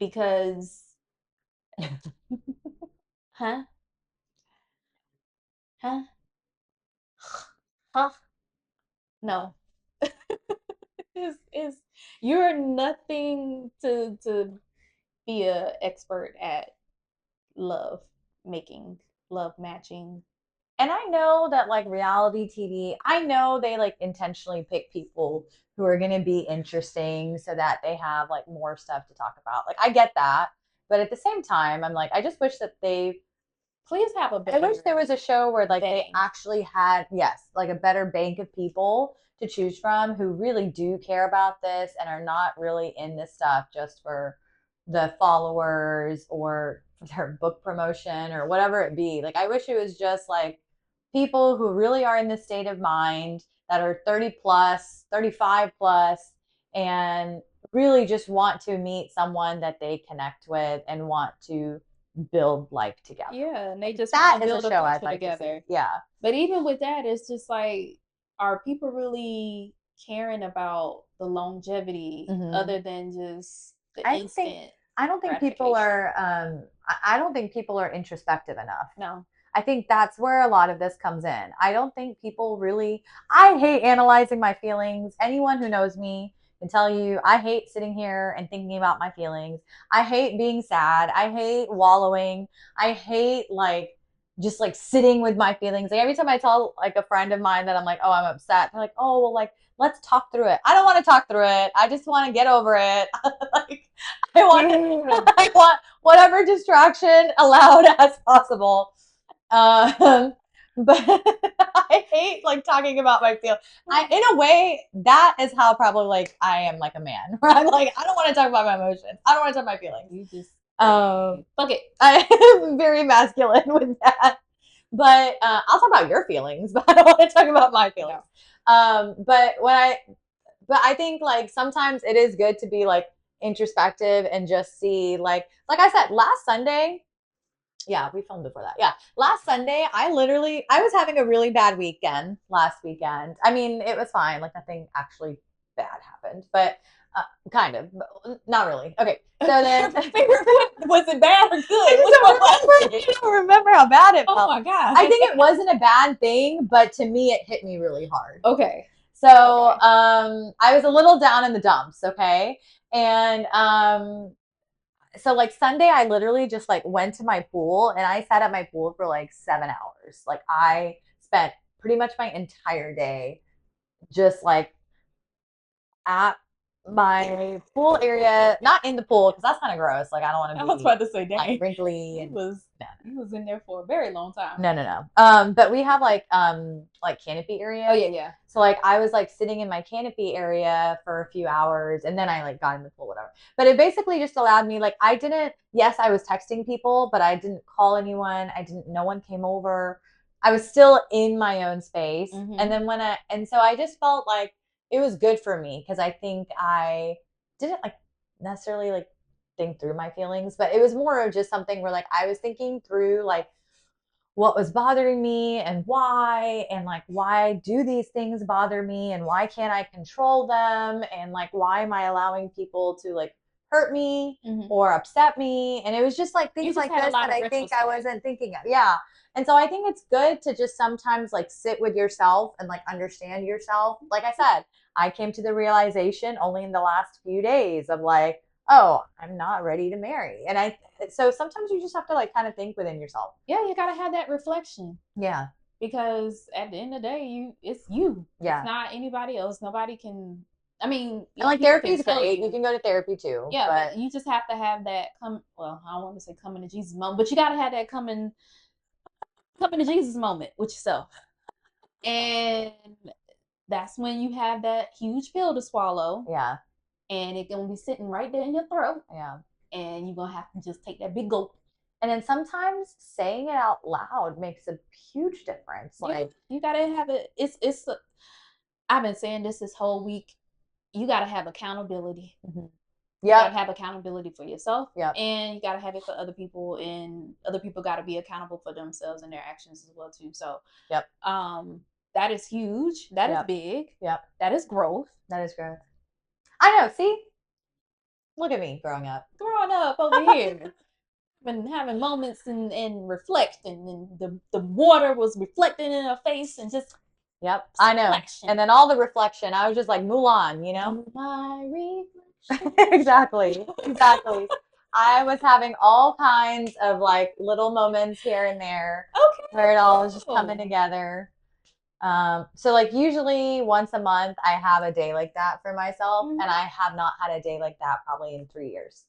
Because, huh? Huh? Huh? No. It's you're nothing to be a expert at love making, love matching.
And I know that like reality TV, I know they like intentionally pick people who are going to be interesting so that they have like more stuff to talk about. Like I get that, but at the same time, I'm like I just wish that they
Please have a
I
better
wish there was a show where like they
vetting.
actually had, yes, like a better bank of people to choose from who really do care about this and are not really in this stuff just for the followers or their book promotion or whatever it be. Like I wish it was just like people who really are in this state of mind that are 30 plus, 35 plus and really just want to meet someone that they connect with and want to build life together.
Yeah, and they just
That
want to
is
build
a
a
show I'd
future
like to
together.
see. Yeah.
But even with that, it's just like, are people really caring about the longevity other than just the
I
instant
think I don't think people
gratification?
are I don't think people are introspective enough.
No.
I think that's where a lot of this comes in. I don't think people really I hate analyzing my feelings. Anyone who knows me can tell you I hate sitting here and thinking about my feelings. I hate being sad. I hate wallowing. I hate like just like sitting with my feelings. Like every time I tell like a friend of mine that I'm like, "Oh, I'm upset." They're like, "Oh, well like let's talk through it." I don't want to talk through it. I just want to get over it. Like I want I want whatever distraction allowed as possible. Um, but I hate like talking about my feelings. In a way, that is how probably like I am like a man, where I'm like, I don't want to talk about my emotions. I don't want to talk about my feelings.
You just
Fuck
it.
I am very masculine with that. But I'll talk about your feelings, but I don't want to talk about my feelings. But I think like sometimes it is good to be like introspective and just see like I said last Sunday, yeah, we filmed before that. Yeah. Last Sunday, I was having a really bad weekend last weekend. I mean, it was fine. Like nothing actually bad happened, but kind of, but not really. Okay. So then
Was it bad or good?
I don't remember how bad it felt.
Oh my God.
I think it wasn't a bad thing, but to me, it hit me really hard.
Okay.
So I was a little down in the dumps. Okay. And so like Sunday, I literally just like went to my pool and I sat at my pool for like 7 hours. Like I spent pretty much my entire day just like at my pool area, not in the pool because that's kind of gross. Like I don't want to
I
be
was about to say, dang,
like wrinkly
you
and
was in there for a very long time.
no. But we have like canopy area.
Oh yeah.
So like I was like sitting in my canopy area for a few hours and then I like got in the pool, whatever. But it basically just allowed me like yes, I was texting people, but I didn't call anyone. No one came over. I was still in my own space.
Mm-hmm.
And then so I just felt like it was good for me because I think I didn't like necessarily like think through my feelings, but it was more of just something where like I was thinking through like what was bothering me and like why do these things bother me and why can't I control them and like why am I allowing people to like hurt me or upset me, and it was just like things like this that I think I wasn't thinking of. Yeah. And so I think it's good to just sometimes like sit with yourself and like understand yourself. Like I said, I came to the realization only in the last few days of like, oh, I'm not ready to marry. And so sometimes you just have to like kind of think within yourself.
Yeah, you gotta have that reflection.
Yeah.
Because at the end of the day, it's you.
Yeah.
It's not anybody else. Nobody can. I mean,
and like therapy is great. You can go to therapy too.
Yeah, but you just have to have that well, I don't want to say coming to Jesus moment, but you gotta have that coming to Jesus moment with yourself. And that's when you have that huge pill to swallow.
Yeah.
And it's gonna be sitting right there in your throat.
Yeah.
And you're gonna have to just take that big gulp.
And then sometimes saying it out loud makes a huge difference. Like
you gotta have it. I've been saying this whole week. You gotta have accountability.
Mm-hmm.
You gotta have accountability for yourself.
Yeah.
And you gotta have it for other people, and other people gotta be accountable for themselves and their actions as well too. So
yep.
That is huge. That is big.
Yep.
That is growth.
That is growth. I know, see? Look at me growing up.
Growing up over here. Been having moments and reflecting, and the water was reflecting in her face and just
yep, I know. And then all the reflection, I was just like Mulan, you know?
My reflection.
exactly. I was having all kinds of like little moments here and there.
Okay.
Where it all was just coming together. So like usually once a month I have a day like that for myself, and I have not had a day like that probably in 3 years.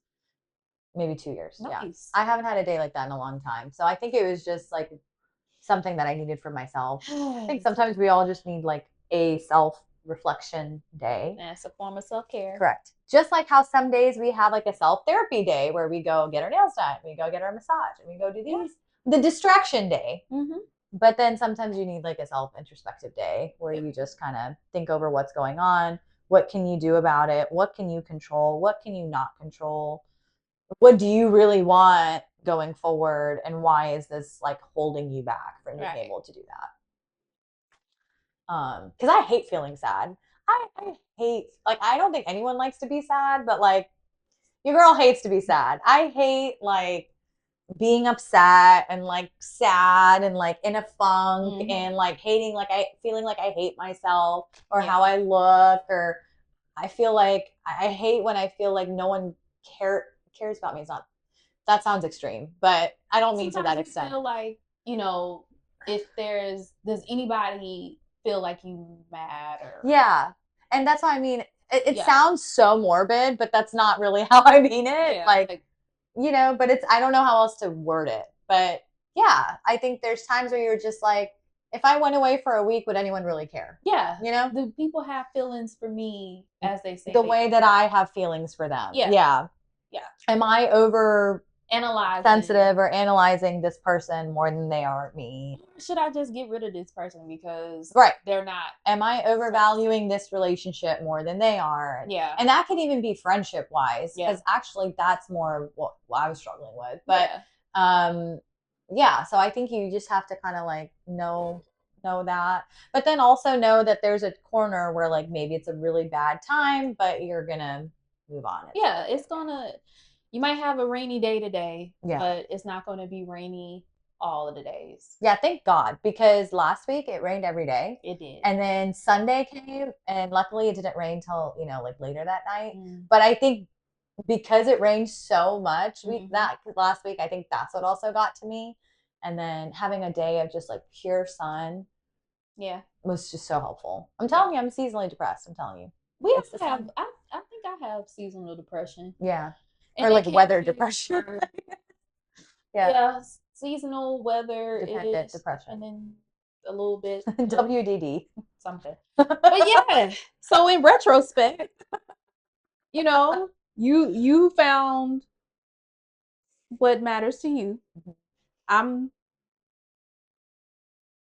Maybe 2 years. Nice. Yeah. I haven't had a day like that in a long time. So I think it was just like something that I needed for myself. I think sometimes we all just need like a self-reflection day.
That's a form of self-care.
Correct. Just like how some days we have like a self-therapy day where we go get our nails done, we go get our massage, and we go do these. The distraction day. Mm-hmm. But then sometimes you need like a self-introspective day where you just kind of think over what's going on. What can you do about it? What can you control? What can you not control? What do you really want going forward, and why is this like holding you back from being able to do that? Because I hate feeling sad. I hate, like, I don't think anyone likes to be sad, but like your girl hates to be sad. I hate like being upset and like sad and like in a funk and like hating, like feeling like I hate myself or how I look, or I feel like I hate when I feel like no one cares about me. It's not, that sounds extreme, but I don't mean to that extent.
I feel like, you know, if does anybody feel like you mad or
and that's what I mean. It sounds so morbid, but that's not really how I mean it. Like you know, but I don't know how else to word it. But yeah, I think there's times where you're just like, if I went away for a week, would anyone really care?
Yeah.
You know?
Do people have feelings for me, as they say?
The way that I have feelings for them. Yeah. Am I over sensitive or analyzing this person more than they are me?
Should I just get rid of this person because they're not?
Am I overvaluing this relationship more than they are?
Yeah.
And that could even be friendship wise, because actually that's more what I was struggling with. But so I think you just have to kind of like know that, but then also know that there's a corner where like maybe it's a really bad time, but you're gonna move on.
You might have a rainy day today, but it's not going to be rainy all of the days.
Yeah, thank God, because last week it rained every day.
It did.
And then Sunday came, and luckily it didn't rain till, like later that night. But I think because it rained so much that last week, I think that's what also got to me. And then having a day of just like pure sun was just so helpful. I'm telling you, I'm seasonally depressed. I'm telling you.
I think I have seasonal depression.
Yeah. And or like weather depression.
Seasonal weather
dependent depression,
and then a little bit
WDD
something. But so in retrospect, you found what matters to you. I'm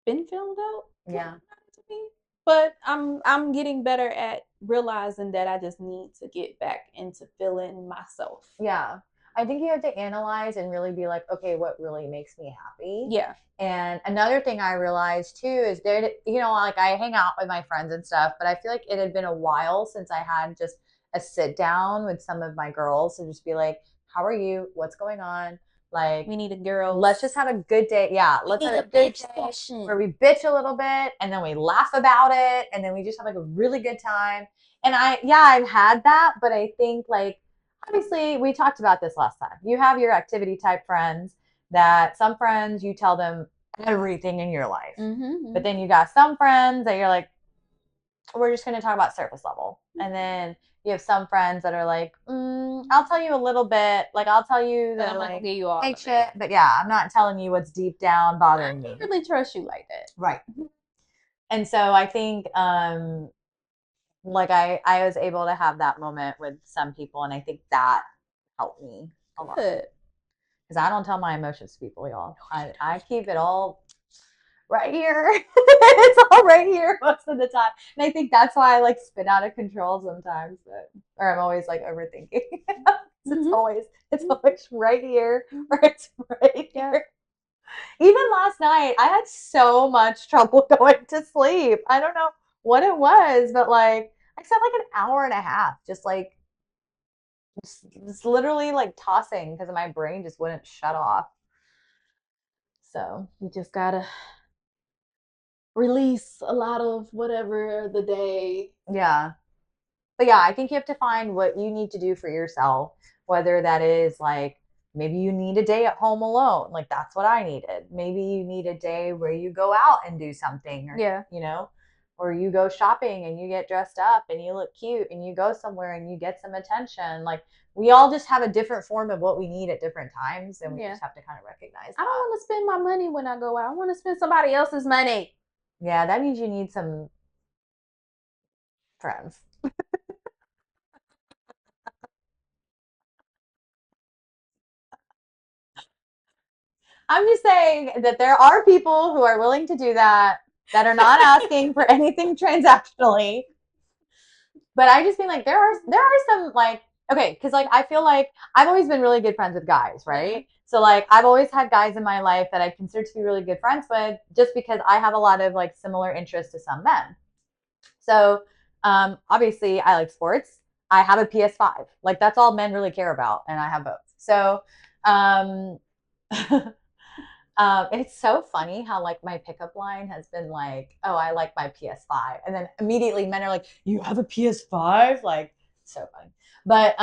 been filmed out.
Yeah.
To me. But I'm getting better at realizing that I just need to get back into feeling myself.
Yeah. I think you have to analyze and really be like, okay, what really makes me happy?
Yeah.
And another thing I realized too is there, like I hang out with my friends and stuff, but I feel like it had been a while since I had just a sit down with some of my girls to just be like, how are you? What's going on? Like,
we need a girl.
Let's just have a good day. Yeah, let's have a good day where we bitch a little bit and then we laugh about it and then we just have like a really good time. And I've had that, but I think like obviously we talked about this last time. You have your activity type friends that some friends you tell them everything in your life.
Mm-hmm.
But then you got some friends that you're like, we're just going to talk about surface level. And then you have some friends that are like, I'll tell you a little bit. Like, I'll tell you that, like,
you all
hey, shit. But yeah, I'm not telling you what's deep down bothering me.
I don't really trust you like that.
Right. And so I think, like, I was able to have that moment with some people. And I think that helped me a lot. Because I don't tell my emotions to people, y'all. I keep it all right here. It's all right here most of the time. And I think that's why I like spin out of control sometimes. Or I'm always like overthinking. It's always right here or it's right here. Even last night, I had so much trouble going to sleep. I don't know what it was, but like I spent like an hour and a half just literally like tossing because my brain just wouldn't shut off. So
you just gotta release a lot of whatever the day.
Yeah. But yeah, I think you have to find what you need to do for yourself, whether that is like maybe you need a day at home alone. Like that's what I needed. Maybe you need a day where you go out and do something or or you go shopping and you get dressed up and you look cute and you go somewhere and you get some attention. Like we all just have a different form of what we need at different times and we just have to kind of recognize that.
I don't want to spend my money when I go out. I want to spend somebody else's money.
Yeah, that means you need some friends. I'm just saying that there are people who are willing to do that are not asking for anything transactionally. But I just mean like there are some like okay, because like I feel like I've always been really good friends with guys, right? So like I've always had guys in my life that I consider to be really good friends with just because I have a lot of like similar interests to some men. So obviously I like sports. I have a PS5. Like that's all men really care about, and I have both. So it's so funny how like my pickup line has been like, "Oh, I like my PS5," and then immediately men are like, "You have a PS5?" Like, so funny. But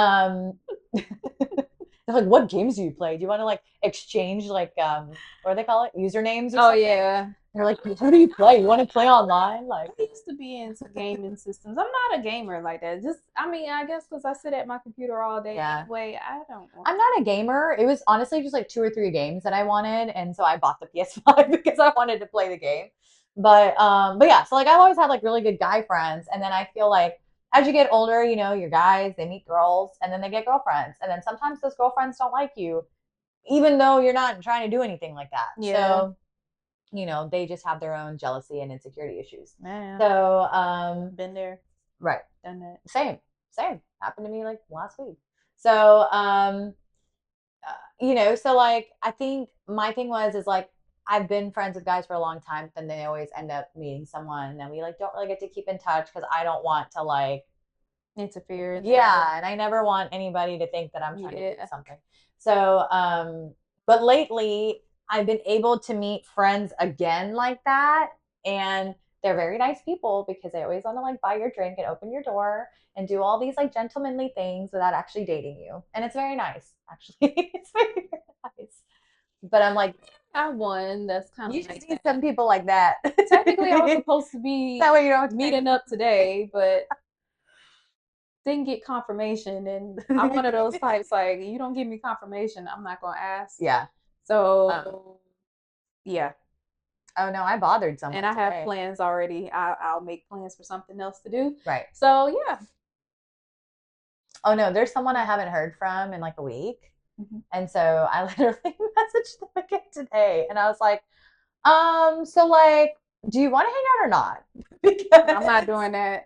they're like, "What games do you play? Do you want to like exchange like what do they call it? Usernames?" Or something?
Yeah.
They're like, "Who do you play? You want to play online?" Like,
I used to be into gaming systems. I'm not a gamer like that. Just, I mean, I guess because I sit at my computer all day anyway. I don't.
I'm not a gamer. It was honestly just like 2 or 3 games that I wanted, and so I bought the PS5 because I wanted to play the game. But yeah, so like I've always had like really good guy friends, and then I feel like as you get older, you know, your guys they meet girls, and then they get girlfriends, and then sometimes those girlfriends don't like you, even though you're not trying to do anything like that.
Yeah.
So you know, they just have their own jealousy and insecurity issues.
Man.
So
been there,
right,
done that.
Same happened to me like last week. So you know, so like I think my thing is like I've been friends with guys for a long time, but then they always end up meeting someone, and then we like don't really get to keep in touch because I don't want to like
interfere.
Yeah, and I never want anybody to think that I'm trying to do something. So, but lately I've been able to meet friends again like that, and they're very nice people because they always want to like buy your drink and open your door and do all these like gentlemanly things without actually dating you. And it's very nice, actually. It's very nice. But I'm like,
I won. That's kind of
you just need some people like that.
Technically, I was supposed to be
that way you don't
meeting up today, but didn't get confirmation. And I'm one of those types like you don't give me confirmation, I'm not gonna ask.
Yeah.
So yeah.
Oh no, I bothered someone.
And I have plans already. I'll make plans for something else to do.
Right.
So yeah.
Oh no, there's someone I haven't heard from in like a week. And so I literally messaged them again today. And I was like, So like, do you want to hang out or not?
I'm not
Because
doing that.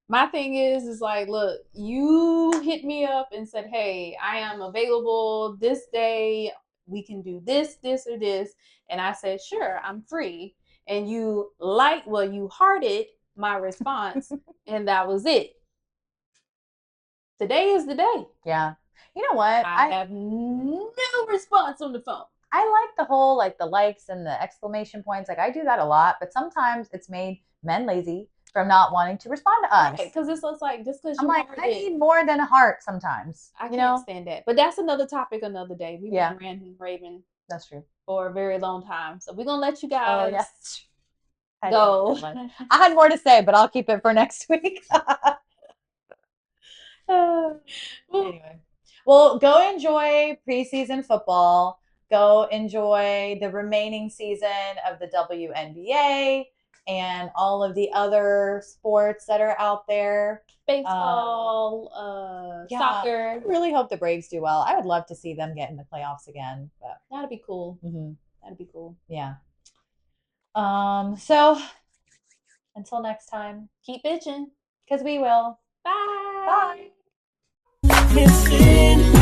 My thing is like, look, you hit me up and said, hey, I am available this day. We can do this, this, or this. And I said, sure, I'm free. And you hearted my response, and that was it. Today is the day.
yeah. You know what?
I have no response on the phone.
I like the whole like the likes and the exclamation points. Like I do that a lot, but sometimes it's made men lazy from not wanting to respond to
Right.
us.
Because it's like, just because
I'm
you
like,
heard
I
it,
need more than a heart sometimes.
I
You
can't
know?
stand that. But that's another topic another day. We've
Yeah,
been ranting, raving
that's true.
for a very long time. So we're gonna let you
Oh
guys
yes. I didn't
go.
say much. I had more to say, but I'll keep it for next week. Anyway, well, go enjoy preseason football. Go enjoy the remaining season of the WNBA and all of the other sports that are out there.
Baseball,
Yeah, I
soccer.
really hope the Braves do well. I would love to see them get in the playoffs again. But
That'd be cool.
mhm,
That'd be cool.
yeah. So until next time,
Keep bitching.
because we will.
Bye.
Bye.